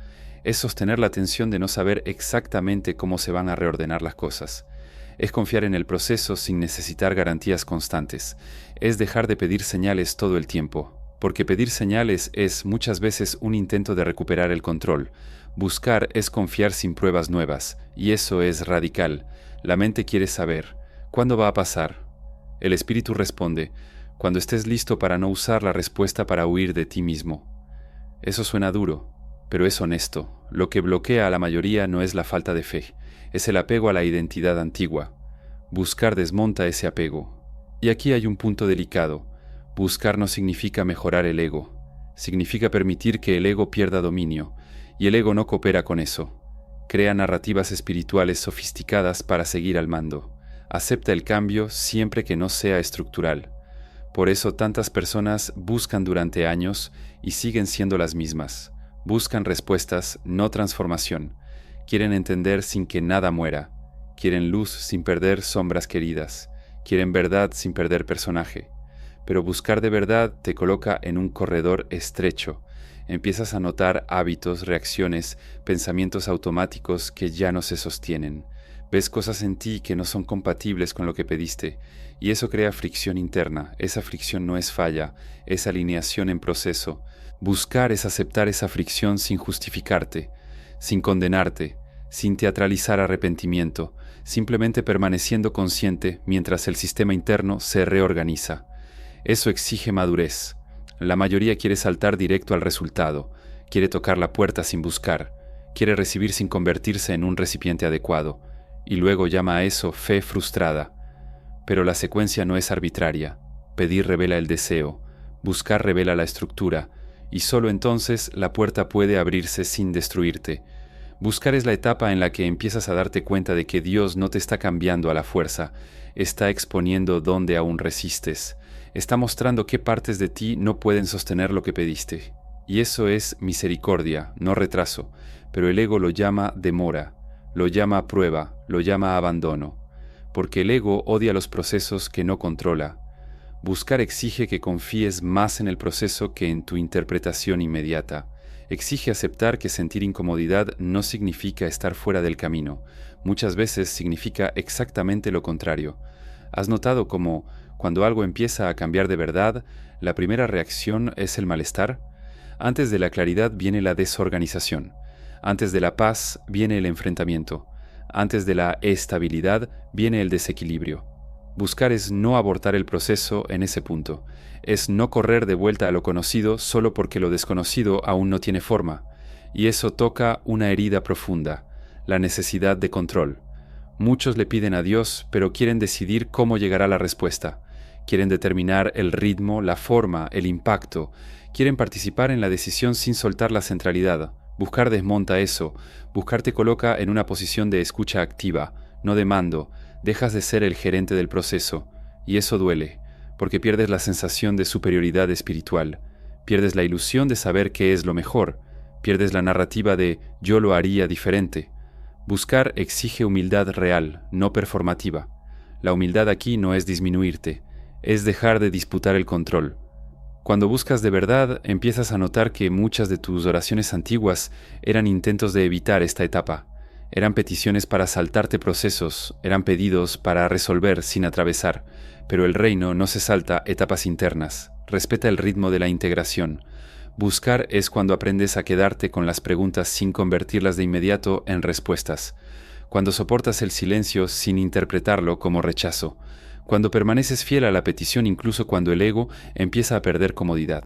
Es sostener la tensión de no saber exactamente cómo se van a reordenar las cosas. Es confiar en el proceso sin necesitar garantías constantes. Es dejar de pedir señales todo el tiempo. Porque pedir señales es muchas veces un intento de recuperar el control. Buscar es confiar sin pruebas nuevas, y eso es radical. La mente quiere saber, ¿cuándo va a pasar? El espíritu responde, cuando estés listo para no usar la respuesta para huir de ti mismo. Eso suena duro, pero es honesto. Lo que bloquea a la mayoría no es la falta de fe, es el apego a la identidad antigua. Buscar desmonta ese apego. Y aquí hay un punto delicado. Buscar no significa mejorar el ego, significa permitir que el ego pierda dominio, y el ego no coopera con eso. Crea narrativas espirituales sofisticadas para seguir al mando. Acepta el cambio siempre que no sea estructural. Por eso tantas personas buscan durante años y siguen siendo las mismas. Buscan respuestas, no transformación. Quieren entender sin que nada muera. Quieren luz sin perder sombras queridas. Quieren verdad sin perder personaje. Pero buscar de verdad te coloca en un corredor estrecho. Empiezas a notar hábitos, reacciones, pensamientos automáticos que ya no se sostienen. Ves cosas en ti que no son compatibles con lo que pediste, y eso crea fricción interna. Esa fricción no es falla, es alineación en proceso. Buscar es aceptar esa fricción sin justificarte, sin condenarte, sin teatralizar arrepentimiento, simplemente permaneciendo consciente mientras el sistema interno se reorganiza. Eso exige madurez. La mayoría quiere saltar directo al resultado, quiere tocar la puerta sin buscar, quiere recibir sin convertirse en un recipiente adecuado, y luego llama a eso fe frustrada. Pero la secuencia no es arbitraria. Pedir revela el deseo, buscar revela la estructura, y solo entonces la puerta puede abrirse sin destruirte. Buscar es la etapa en la que empiezas a darte cuenta de que Dios no te está cambiando a la fuerza, está exponiendo dónde aún resistes, está mostrando qué partes de ti no pueden sostener lo que pediste. Y eso es misericordia, no retraso, pero el ego lo llama demora, lo llama prueba, lo llama abandono, porque el ego odia los procesos que no controla. Buscar exige que confíes más en el proceso que en tu interpretación inmediata. Exige aceptar que sentir incomodidad no significa estar fuera del camino. Muchas veces significa exactamente lo contrario. ¿Has notado cómo, cuando algo empieza a cambiar de verdad, la primera reacción es el malestar? Antes de la claridad viene la desorganización. Antes de la paz viene el enfrentamiento. Antes de la estabilidad viene el desequilibrio. Buscar es no abortar el proceso en ese punto. Es no correr de vuelta a lo conocido solo porque lo desconocido aún no tiene forma. Y eso toca una herida profunda, la necesidad de control. Muchos le piden a Dios, pero quieren decidir cómo llegará la respuesta. Quieren determinar el ritmo, la forma, el impacto. Quieren participar en la decisión sin soltar la centralidad. Buscar desmonta eso. Buscar te coloca en una posición de escucha activa, no de mando. Dejas de ser el gerente del proceso, y eso duele, porque pierdes la sensación de superioridad espiritual, pierdes la ilusión de saber qué es lo mejor, pierdes la narrativa de yo lo haría diferente. Buscar exige humildad real, no performativa. La humildad aquí no es disminuirte, es dejar de disputar el control. Cuando buscas de verdad, empiezas a notar que muchas de tus oraciones antiguas eran intentos de evitar esta etapa. Eran peticiones para saltarte procesos, eran pedidos para resolver sin atravesar, pero el reino no se salta etapas internas, respeta el ritmo de la integración. Buscar es cuando aprendes a quedarte con las preguntas sin convertirlas de inmediato en respuestas, cuando soportas el silencio sin interpretarlo como rechazo, cuando permaneces fiel a la petición incluso cuando el ego empieza a perder comodidad.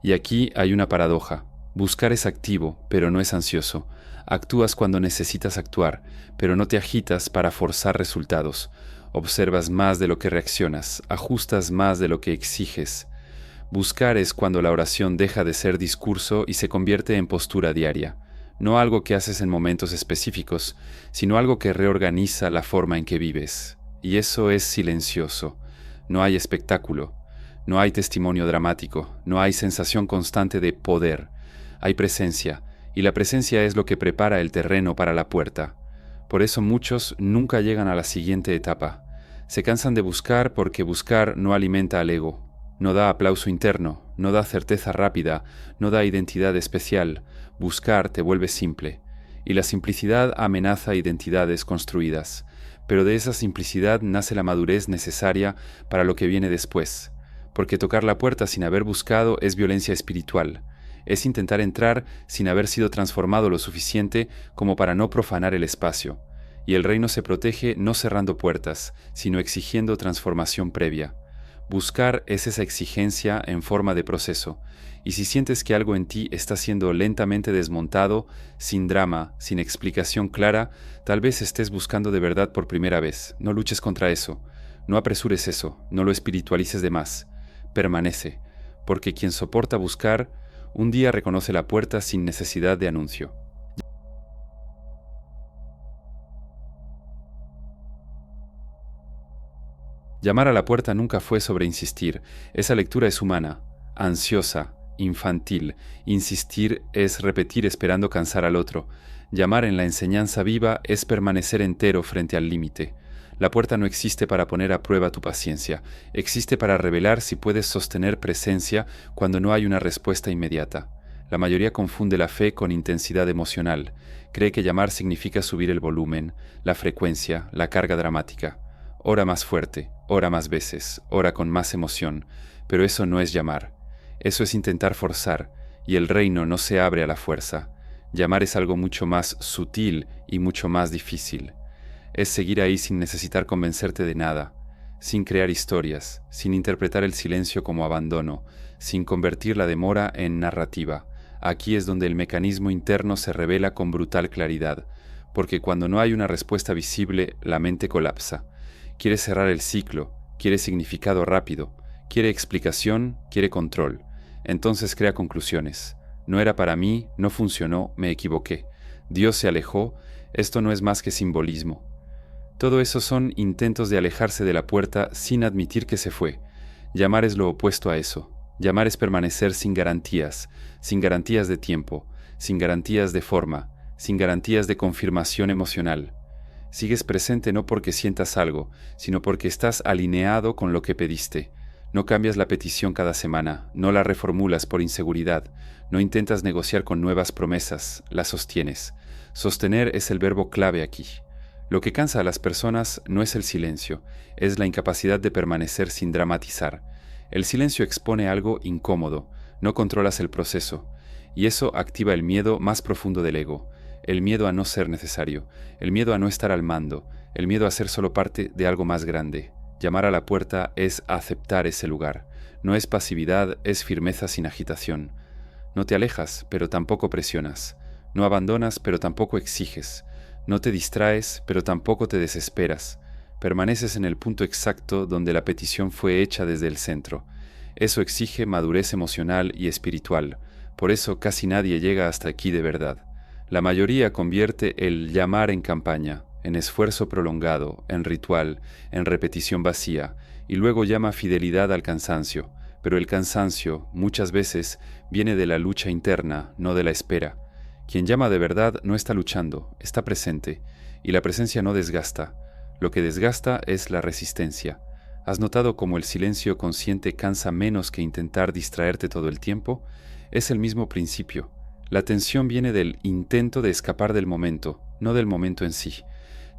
Y aquí hay una paradoja. Buscar es activo, pero no es ansioso. Actúas cuando necesitas actuar, pero no te agitas para forzar resultados. Observas más de lo que reaccionas, ajustas más de lo que exiges. Buscar es cuando la oración deja de ser discurso y se convierte en postura diaria. No algo que haces en momentos específicos, sino algo que reorganiza la forma en que vives. Y eso es silencioso. No hay espectáculo, no hay testimonio dramático, no hay sensación constante de poder. Hay presencia, y la presencia es lo que prepara el terreno para la puerta. Por eso muchos nunca llegan a la siguiente etapa. Se cansan de buscar porque buscar no alimenta al ego, no da aplauso interno, no da certeza rápida, no da identidad especial. Buscar te vuelve simple, y la simplicidad amenaza identidades construidas. Pero de esa simplicidad nace la madurez necesaria para lo que viene después, porque tocar la puerta sin haber buscado es violencia espiritual. Es intentar entrar sin haber sido transformado lo suficiente como para no profanar el espacio, y el reino se protege no cerrando puertas, sino exigiendo transformación previa. Buscar es esa exigencia en forma de proceso, y si sientes que algo en ti está siendo lentamente desmontado, sin drama, sin explicación clara, tal vez estés buscando de verdad por primera vez. No luches contra eso, no apresures eso, no lo espiritualices de más. Permanece, porque quien soporta buscar, un día reconoce la puerta sin necesidad de anuncio. Llamar a la puerta nunca fue sobre insistir. Esa lectura es humana, ansiosa, infantil. Insistir es repetir esperando cansar al otro. Llamar en la enseñanza viva es permanecer entero frente al límite. La puerta no existe para poner a prueba tu paciencia. Existe para revelar si puedes sostener presencia cuando no hay una respuesta inmediata. La mayoría confunde la fe con intensidad emocional. Cree que llamar significa subir el volumen, la frecuencia, la carga dramática. Ora más fuerte, ora más veces, ora con más emoción, pero eso no es llamar. Eso es intentar forzar, y el reino no se abre a la fuerza. Llamar es algo mucho más sutil y mucho más difícil. Es seguir ahí sin necesitar convencerte de nada, sin crear historias, sin interpretar el silencio como abandono, sin convertir la demora en narrativa. Aquí es donde el mecanismo interno se revela con brutal claridad, porque cuando no hay una respuesta visible, la mente colapsa. Quiere cerrar el ciclo, quiere significado rápido, quiere explicación, quiere control. Entonces crea conclusiones. No era para mí, no funcionó, me equivoqué. Dios se alejó, esto no es más que simbolismo. Todo eso son intentos de alejarse de la puerta sin admitir que se fue. Llamar es lo opuesto a eso. Llamar es permanecer sin garantías de tiempo, sin garantías de forma, sin garantías de confirmación emocional. Sigues presente no porque sientas algo, sino porque estás alineado con lo que pediste. No cambias la petición cada semana, no la reformulas por inseguridad, no intentas negociar con nuevas promesas, la sostienes. Sostener es el verbo clave aquí. Lo que cansa a las personas no es el silencio, es la incapacidad de permanecer sin dramatizar. El silencio expone algo incómodo, no controlas el proceso, y eso activa el miedo más profundo del ego, el miedo a no ser necesario, el miedo a no estar al mando, el miedo a ser solo parte de algo más grande. Llamar a la puerta es aceptar ese lugar, no es pasividad, es firmeza sin agitación. No te alejas, pero tampoco presionas, no abandonas, pero tampoco exiges. No te distraes, pero tampoco te desesperas. Permaneces en el punto exacto donde la petición fue hecha desde el centro. Eso exige madurez emocional y espiritual. Por eso casi nadie llega hasta aquí de verdad. La mayoría convierte el llamar en campaña, en esfuerzo prolongado, en ritual, en repetición vacía, y luego llama fidelidad al cansancio. Pero el cansancio, muchas veces, viene de la lucha interna, no de la espera. Quien llama de verdad no está luchando, está presente, y la presencia no desgasta. Lo que desgasta es la resistencia. ¿Has notado cómo el silencio consciente cansa menos que intentar distraerte todo el tiempo? Es el mismo principio. La tensión viene del intento de escapar del momento, no del momento en sí.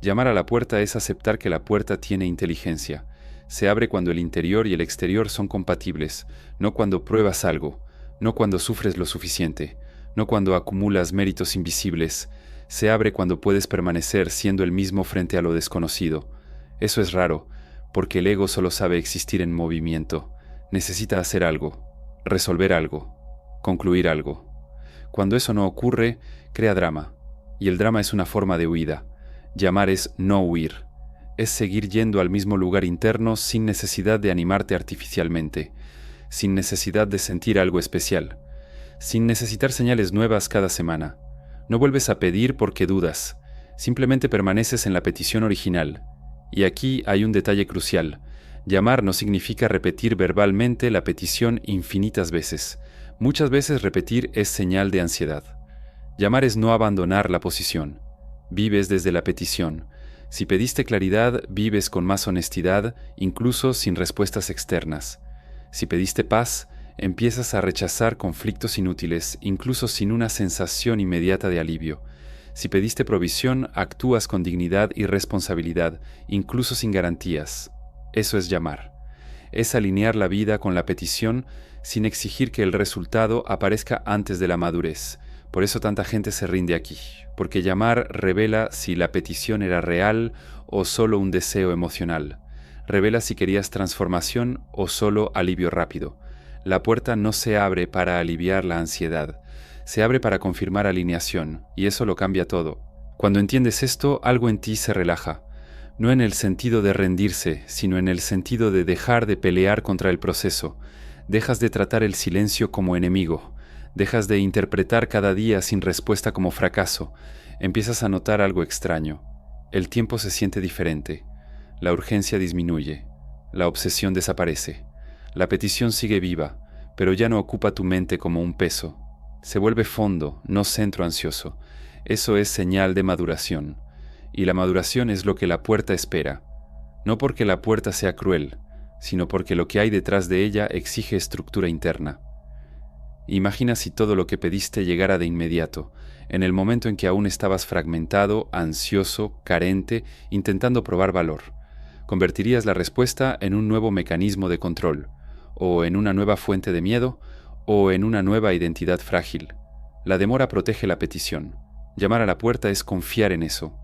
Llamar a la puerta es aceptar que la puerta tiene inteligencia. Se abre cuando el interior y el exterior son compatibles, no cuando pruebas algo, no cuando sufres lo suficiente, no cuando acumulas méritos invisibles. Se abre cuando puedes permanecer siendo el mismo frente a lo desconocido. Eso es raro, porque el ego solo sabe existir en movimiento. Necesita hacer algo, resolver algo, concluir algo. Cuando eso no ocurre, crea drama, y el drama es una forma de huida. Llamar es no huir, es seguir yendo al mismo lugar interno sin necesidad de animarte artificialmente, sin necesidad de sentir algo especial, sin necesitar señales nuevas cada semana. No vuelves a pedir porque dudas, simplemente permaneces en la petición original. Y aquí hay un detalle crucial. Llamar no significa repetir verbalmente la petición infinitas veces. Muchas veces repetir es señal de ansiedad. Llamar es no abandonar la posición. Vives desde la petición. Si pediste claridad, vives con más honestidad, incluso sin respuestas externas. Si pediste paz, empiezas a rechazar conflictos inútiles, incluso sin una sensación inmediata de alivio. Si pediste provisión, actúas con dignidad y responsabilidad, incluso sin garantías. Eso es llamar. Es alinear la vida con la petición sin exigir que el resultado aparezca antes de la madurez. Por eso tanta gente se rinde aquí, porque llamar revela si la petición era real o solo un deseo emocional. Revela si querías transformación o solo alivio rápido. La puerta no se abre para aliviar la ansiedad, se abre para confirmar alineación, y eso lo cambia todo. Cuando entiendes esto, algo en ti se relaja, no en el sentido de rendirse, sino en el sentido de dejar de pelear contra el proceso. Dejas de tratar el silencio como enemigo, dejas de interpretar cada día sin respuesta como fracaso, empiezas a notar algo extraño. El tiempo se siente diferente, la urgencia disminuye, la obsesión desaparece. La petición sigue viva, pero ya no ocupa tu mente como un peso. Se vuelve fondo, no centro ansioso. Eso es señal de maduración. Y la maduración es lo que la puerta espera. No porque la puerta sea cruel, sino porque lo que hay detrás de ella exige estructura interna. Imagina si todo lo que pediste llegara de inmediato, en el momento en que aún estabas fragmentado, ansioso, carente, intentando probar valor. Convertirías la respuesta en un nuevo mecanismo de control, o en una nueva fuente de miedo, o en una nueva identidad frágil. La demora protege la petición. Llamar a la puerta es confiar en eso,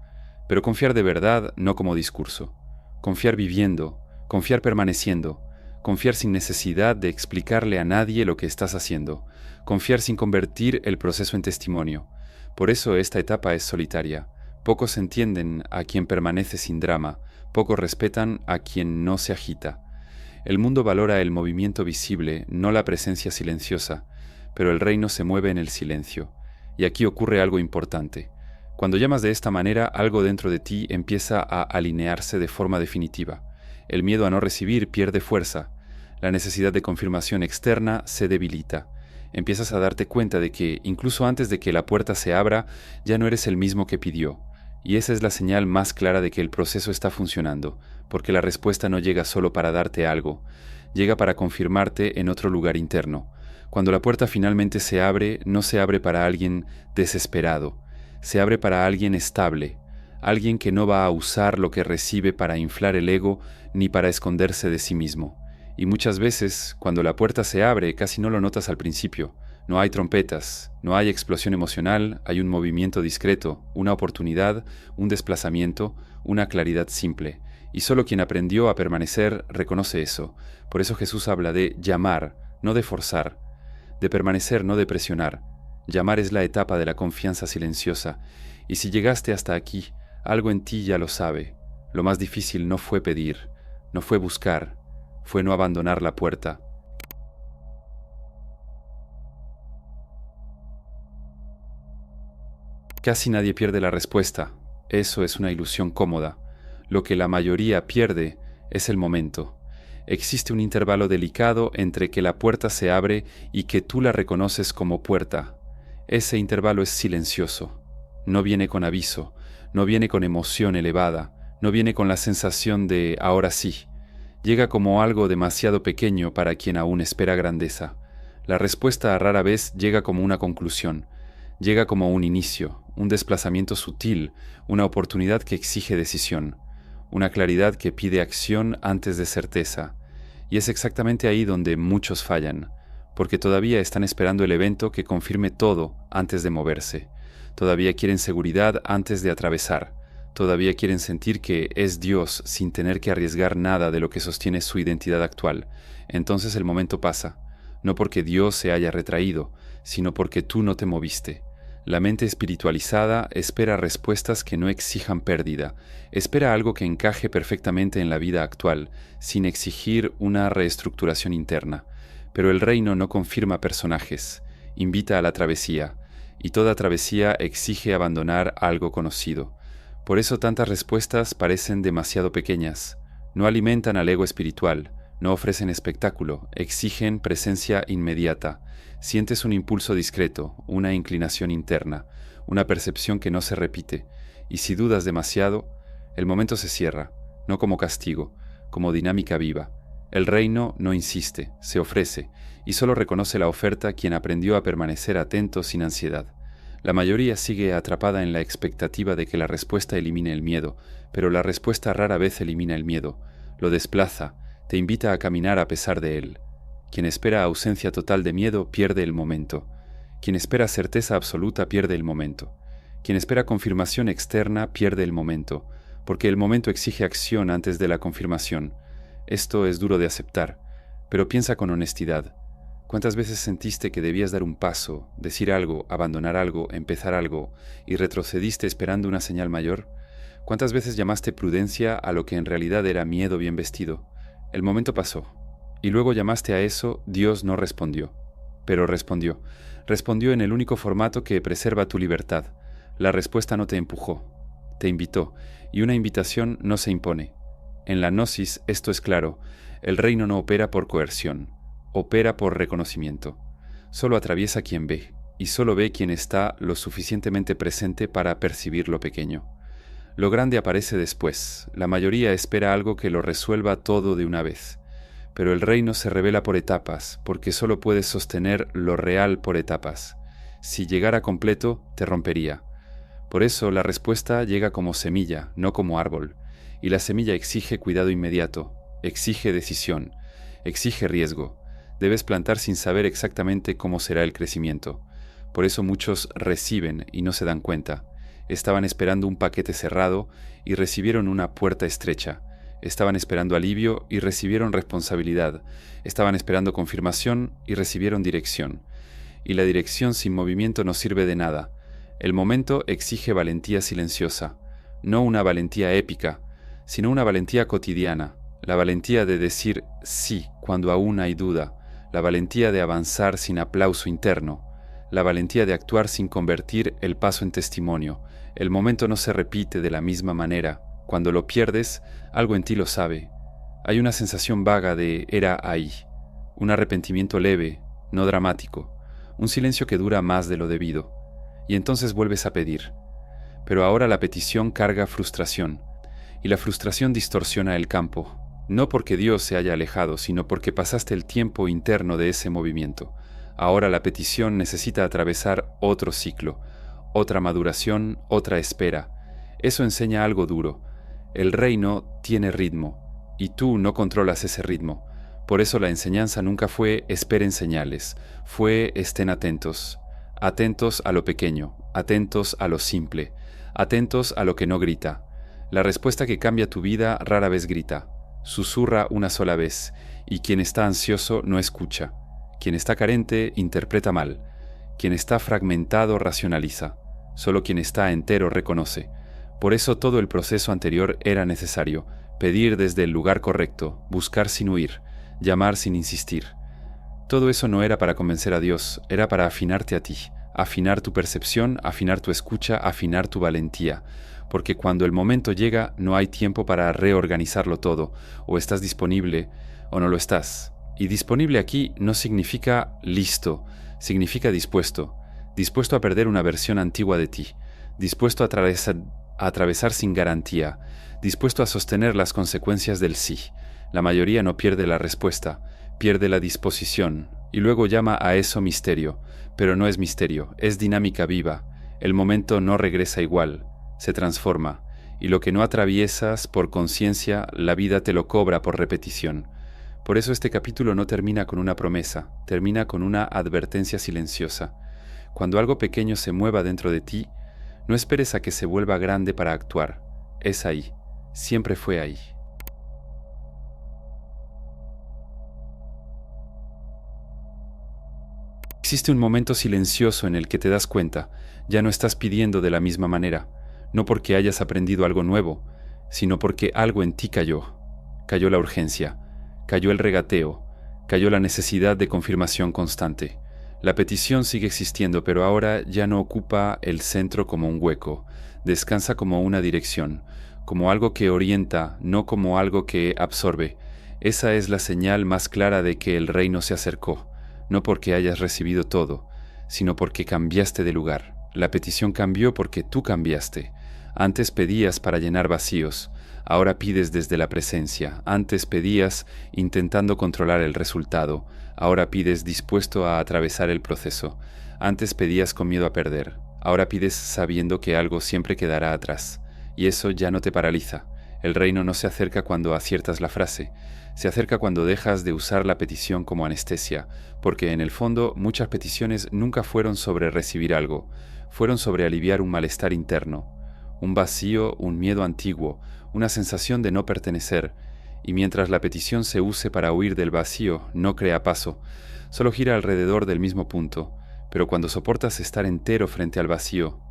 pero confiar de verdad, no como discurso. Confiar viviendo, Confiar permaneciendo. Confiar sin necesidad de explicarle a nadie lo que estás haciendo. Confiar sin convertir el proceso en testimonio. Por eso esta etapa es solitaria. Pocos entienden a quien permanece sin drama, pocos respetan a quien no se agita. El mundo valora el movimiento visible, no la presencia silenciosa, pero el reino se mueve en el silencio. Y aquí ocurre algo importante. Cuando llamas de esta manera, algo dentro de ti empieza a alinearse de forma definitiva. El miedo a no recibir pierde fuerza. La necesidad de confirmación externa se debilita. Empiezas a darte cuenta de que, incluso antes de que la puerta se abra, ya no eres el mismo que pidió. Y esa es la señal más clara de que el proceso está funcionando, porque la respuesta no llega solo para darte algo, llega para confirmarte en otro lugar interno. Cuando la puerta finalmente se abre, no se abre para alguien desesperado, se abre para alguien estable, alguien que no va a usar lo que recibe para inflar el ego ni para esconderse de sí mismo. Y muchas veces, cuando la puerta se abre, casi no lo notas al principio. No hay trompetas, no hay explosión emocional, hay un movimiento discreto, una oportunidad, un desplazamiento, una claridad simple. Y solo quien aprendió a permanecer reconoce eso. Por eso Jesús habla de llamar, no de forzar, de permanecer, no de presionar. Llamar es la etapa de la confianza silenciosa. Y si llegaste hasta aquí, algo en ti ya lo sabe. Lo más difícil no fue pedir, no fue buscar, fue no abandonar la puerta. Casi nadie pierde la respuesta. Eso es una ilusión cómoda. Lo que la mayoría pierde es el momento. Existe un intervalo delicado entre que la puerta se abre y que tú la reconoces como puerta. Ese intervalo es silencioso. No viene con aviso, no viene con emoción elevada, no viene con la sensación de ahora sí. Llega como algo demasiado pequeño para quien aún espera grandeza. La respuesta rara vez llega como una conclusión. Llega como un inicio, un desplazamiento sutil, una oportunidad que exige decisión, una claridad que pide acción antes de certeza. Y es exactamente ahí donde muchos fallan, porque todavía están esperando el evento que confirme todo antes de moverse. Todavía quieren seguridad antes de atravesar. Todavía quieren sentir que es Dios sin tener que arriesgar nada de lo que sostiene su identidad actual. Entonces el momento pasa, no porque Dios se haya retraído, sino porque tú no te moviste. La mente espiritualizada espera respuestas que no exijan pérdida, espera algo que encaje perfectamente en la vida actual, sin exigir una reestructuración interna. Pero el reino no confirma personajes, invita a la travesía, y toda travesía exige abandonar algo conocido. Por eso tantas respuestas parecen demasiado pequeñas, no alimentan al ego espiritual, no ofrecen espectáculo, exigen presencia inmediata. Sientes un impulso discreto, una inclinación interna, una percepción que no se repite, y si dudas demasiado, el momento se cierra, no como castigo, como dinámica viva. El reino no insiste, se ofrece, y solo reconoce la oferta quien aprendió a permanecer atento sin ansiedad. La mayoría sigue atrapada en la expectativa de que la respuesta elimine el miedo, pero la respuesta rara vez elimina el miedo, lo desplaza, te invita a caminar a pesar de él. Quien espera ausencia total de miedo pierde el momento. Quien espera certeza absoluta pierde el momento. Quien espera confirmación externa pierde el momento, porque el momento exige acción antes de la confirmación. Esto es duro de aceptar, pero piensa con honestidad. ¿Cuántas veces sentiste que debías dar un paso, decir algo, abandonar algo, empezar algo, y retrocediste esperando una señal mayor? ¿Cuántas veces llamaste prudencia a lo que en realidad era miedo bien vestido? El momento pasó. Y luego llamaste a eso, Dios no respondió. Pero respondió. Respondió en el único formato que preserva tu libertad. La respuesta no te empujó, te invitó, y una invitación no se impone. En la gnosis esto es claro, el reino no opera por coerción, opera por reconocimiento. Solo atraviesa quien ve, y solo ve quien está lo suficientemente presente para percibir lo pequeño. Lo grande aparece después, la mayoría espera algo que lo resuelva todo de una vez. Pero el reino se revela por etapas, porque solo puedes sostener lo real por etapas. Si llegara completo, te rompería. Por eso la respuesta llega como semilla, no como árbol, y la semilla exige cuidado inmediato, exige decisión, exige riesgo. Debes plantar sin saber exactamente cómo será el crecimiento. Por eso muchos reciben y no se dan cuenta. Estaban esperando un paquete cerrado y recibieron una puerta estrecha. Estaban esperando alivio y recibieron responsabilidad. Estaban esperando confirmación y recibieron dirección. Y la dirección sin movimiento no sirve de nada. El momento exige valentía silenciosa, no una valentía épica, sino una valentía cotidiana, la valentía de decir sí cuando aún hay duda, la valentía de avanzar sin aplauso interno, la valentía de actuar sin convertir el paso en testimonio. El momento no se repite de la misma manera. Cuando lo pierdes, algo en ti lo sabe. Hay una sensación vaga de era ahí, un arrepentimiento leve, no dramático, un silencio que dura más de lo debido. Y entonces vuelves a pedir. Pero ahora la petición carga frustración, y la frustración distorsiona el campo, no porque Dios se haya alejado, sino porque pasaste el tiempo interno de ese movimiento. Ahora la petición necesita atravesar otro ciclo, otra maduración, otra espera. Eso enseña algo duro. El reino tiene ritmo, y tú no controlas ese ritmo. Por eso la enseñanza nunca fue esperen señales, fue estén atentos. Atentos a lo pequeño, atentos a lo simple, atentos a lo que no grita. La respuesta que cambia tu vida rara vez grita, susurra una sola vez, y quien está ansioso no escucha. Quien está carente interpreta mal. Quien está fragmentado racionaliza. Solo quien está entero reconoce. Por eso todo el proceso anterior era necesario. Pedir desde el lugar correcto, buscar sin huir, llamar sin insistir. Todo eso no era para convencer a Dios, era para afinarte a ti, afinar tu percepción, afinar tu escucha, afinar tu valentía. Porque cuando el momento llega, no hay tiempo para reorganizarlo todo. O estás disponible o no lo estás. Y disponible aquí no significa listo, significa dispuesto. Dispuesto a perder una versión antigua de ti. Dispuesto a atravesar sin garantía. Dispuesto a sostener las consecuencias del sí. La mayoría no pierde la respuesta, pierde la disposición. Y luego llama a eso misterio. Pero no es misterio, es dinámica viva. El momento no regresa igual. Se transforma, y lo que no atraviesas por conciencia, la vida te lo cobra por repetición. Por eso este capítulo no termina con una promesa, termina con una advertencia silenciosa. Cuando algo pequeño se mueva dentro de ti, no esperes a que se vuelva grande para actuar. Es ahí, siempre fue ahí. Existe un momento silencioso en el que te das cuenta, ya no estás pidiendo de la misma manera. No porque hayas aprendido algo nuevo, sino porque algo en ti cayó. Cayó la urgencia, cayó el regateo, cayó la necesidad de confirmación constante. La petición sigue existiendo, pero ahora ya no ocupa el centro como un hueco, descansa como una dirección, como algo que orienta, no como algo que absorbe. Esa es la señal más clara de que el reino se acercó, no porque hayas recibido todo, sino porque cambiaste de lugar. La petición cambió porque tú cambiaste. Antes pedías para llenar vacíos, ahora pides desde la presencia. Antes pedías intentando controlar el resultado, ahora pides dispuesto a atravesar el proceso. Antes pedías con miedo a perder, ahora pides sabiendo que algo siempre quedará atrás. Y eso ya no te paraliza. El reino no se acerca cuando aciertas la frase, se acerca cuando dejas de usar la petición como anestesia, porque en el fondo muchas peticiones nunca fueron sobre recibir algo, fueron sobre aliviar un malestar interno. Un vacío, un miedo antiguo, una sensación de no pertenecer, y mientras la petición se use para huir del vacío, no crea paso, solo gira alrededor del mismo punto, pero cuando soportas estar entero frente al vacío,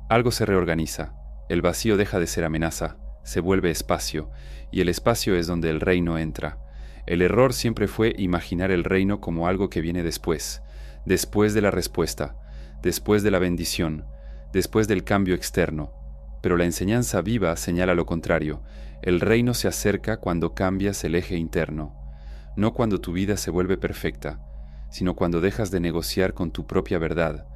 algo se reorganiza, el vacío deja de ser amenaza, se vuelve espacio, y el espacio es donde el reino entra. El error siempre fue imaginar el reino como algo que viene después de la respuesta, después de la bendición, después del cambio externo. Pero la enseñanza viva señala lo contrario. El reino se acerca cuando cambias el eje interno, no cuando tu vida se vuelve perfecta, sino cuando dejas de negociar con tu propia verdad.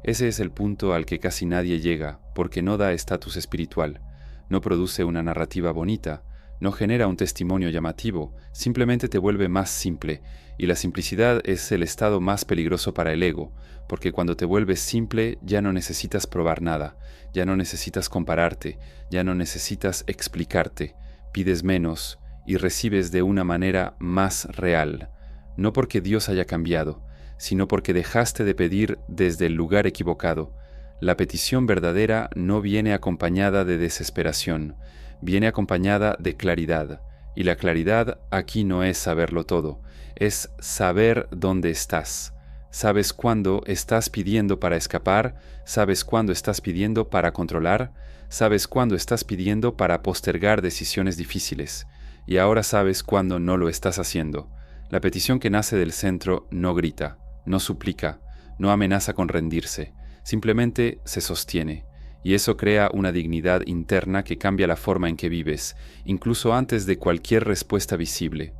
Ese es el punto al que casi nadie llega, porque no da estatus espiritual, no produce una narrativa bonita, no genera un testimonio llamativo, simplemente te vuelve más simple, y la simplicidad es el estado más peligroso para el ego, porque cuando te vuelves simple ya no necesitas probar nada, ya no necesitas compararte, ya no necesitas explicarte, pides menos y recibes de una manera más real, no porque Dios haya cambiado, sino porque dejaste de pedir desde el lugar equivocado. La petición verdadera no viene acompañada de desesperación, viene acompañada de claridad, y la claridad aquí no es saberlo todo, es saber dónde estás. Sabes cuándo estás pidiendo para escapar, sabes cuándo estás pidiendo para controlar, sabes cuándo estás pidiendo para postergar decisiones difíciles, y ahora sabes cuándo no lo estás haciendo. La petición que nace del centro no grita, no suplica, no amenaza con rendirse, simplemente se sostiene, y eso crea una dignidad interna que cambia la forma en que vives, incluso antes de cualquier respuesta visible.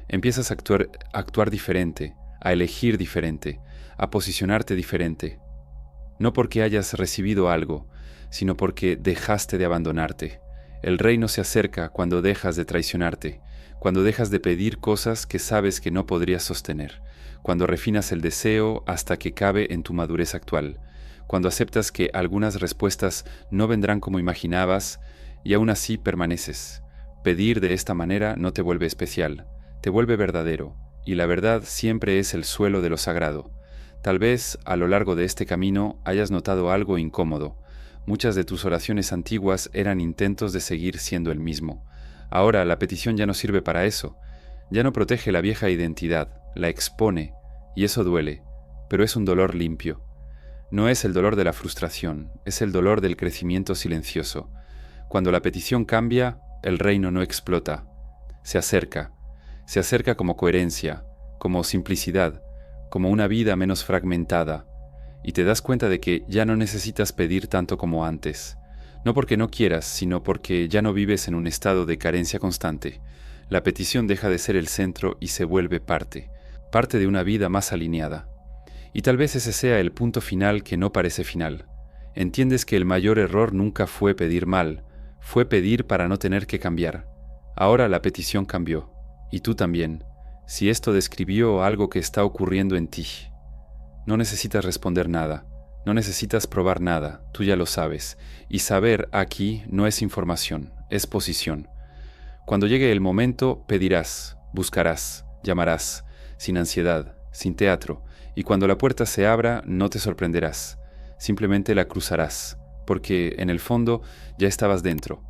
Empiezas a actuar diferente, a elegir diferente, a posicionarte diferente. No porque hayas recibido algo, sino porque dejaste de abandonarte. El reino se acerca cuando dejas de traicionarte, cuando dejas de pedir cosas que sabes que no podrías sostener, cuando refinas el deseo hasta que cabe en tu madurez actual, cuando aceptas que algunas respuestas no vendrán como imaginabas y aún así permaneces. Pedir de esta manera no te vuelve especial, te vuelve verdadero, y la verdad siempre es el suelo de lo sagrado. Tal vez a lo largo de este camino hayas notado algo incómodo. Muchas de tus oraciones antiguas eran intentos de seguir siendo el mismo. Ahora la petición ya no sirve para eso. Ya no protege la vieja identidad, la expone, y eso duele, pero es un dolor limpio. No es el dolor de la frustración, es el dolor del crecimiento silencioso. Cuando la petición cambia, el reino no explota. Se acerca como coherencia, como simplicidad, como una vida menos fragmentada, y te das cuenta de que ya no necesitas pedir tanto como antes. No porque no quieras, sino porque ya no vives en un estado de carencia constante. La petición deja de ser el centro y se vuelve parte de una vida más alineada. Y tal vez ese sea el punto final que no parece final. Entiendes que el mayor error nunca fue pedir mal, fue pedir para no tener que cambiar. Ahora la petición cambió, y tú también, si esto describió algo que está ocurriendo en ti. No necesitas responder nada, no necesitas probar nada, tú ya lo sabes, y saber aquí no es información, es posición. Cuando llegue el momento, pedirás, buscarás, llamarás, sin ansiedad, sin teatro, y cuando la puerta se abra, no te sorprenderás, simplemente la cruzarás, porque en el fondo ya estabas dentro.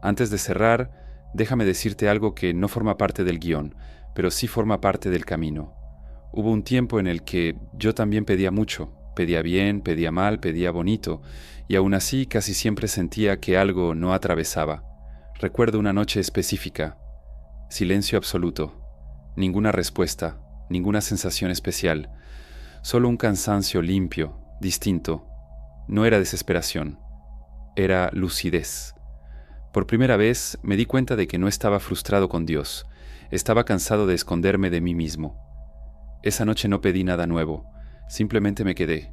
Antes de cerrar, déjame decirte algo que no forma parte del guión, pero sí forma parte del camino. Hubo un tiempo en el que yo también pedía mucho, pedía bien, pedía mal, pedía bonito, y aún así casi siempre sentía que algo no atravesaba. Recuerdo una noche específica, silencio absoluto, ninguna respuesta, ninguna sensación especial, solo un cansancio limpio, distinto. No era desesperación, era lucidez. Por primera vez me di cuenta de que no estaba frustrado con Dios, estaba cansado de esconderme de mí mismo. Esa noche no pedí nada nuevo, simplemente me quedé,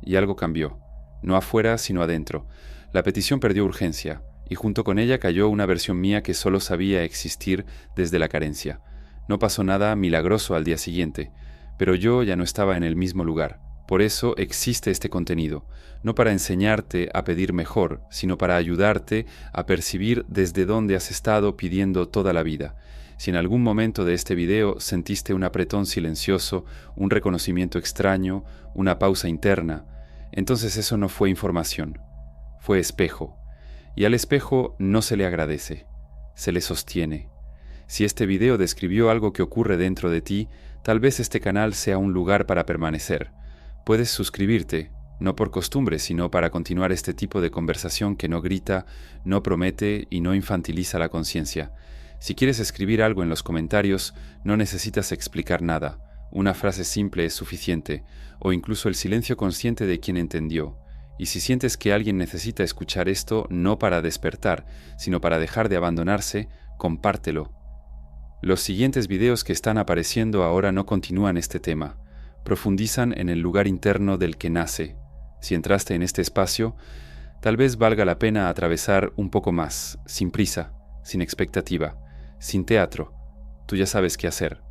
y algo cambió, no afuera sino adentro. La petición perdió urgencia, y junto con ella cayó una versión mía que solo sabía existir desde la carencia. No pasó nada milagroso al día siguiente, pero yo ya no estaba en el mismo lugar. Por eso existe este contenido, no para enseñarte a pedir mejor, sino para ayudarte a percibir desde dónde has estado pidiendo toda la vida. Si en algún momento de este video sentiste un apretón silencioso, un reconocimiento extraño, una pausa interna, entonces eso no fue información, fue espejo. Y al espejo no se le agradece, se le sostiene. Si este video describió algo que ocurre dentro de ti, tal vez este canal sea un lugar para permanecer. Puedes suscribirte, no por costumbre, sino para continuar este tipo de conversación que no grita, no promete y no infantiliza la conciencia. Si quieres escribir algo en los comentarios, no necesitas explicar nada. Una frase simple es suficiente, o incluso el silencio consciente de quien entendió. Y si sientes que alguien necesita escuchar esto, no para despertar, sino para dejar de abandonarse, compártelo. Los siguientes videos que están apareciendo ahora no continúan este tema. Profundizan en el lugar interno del que nace. Si entraste en este espacio, tal vez valga la pena atravesar un poco más, sin prisa, sin expectativa, sin teatro. Tú ya sabes qué hacer.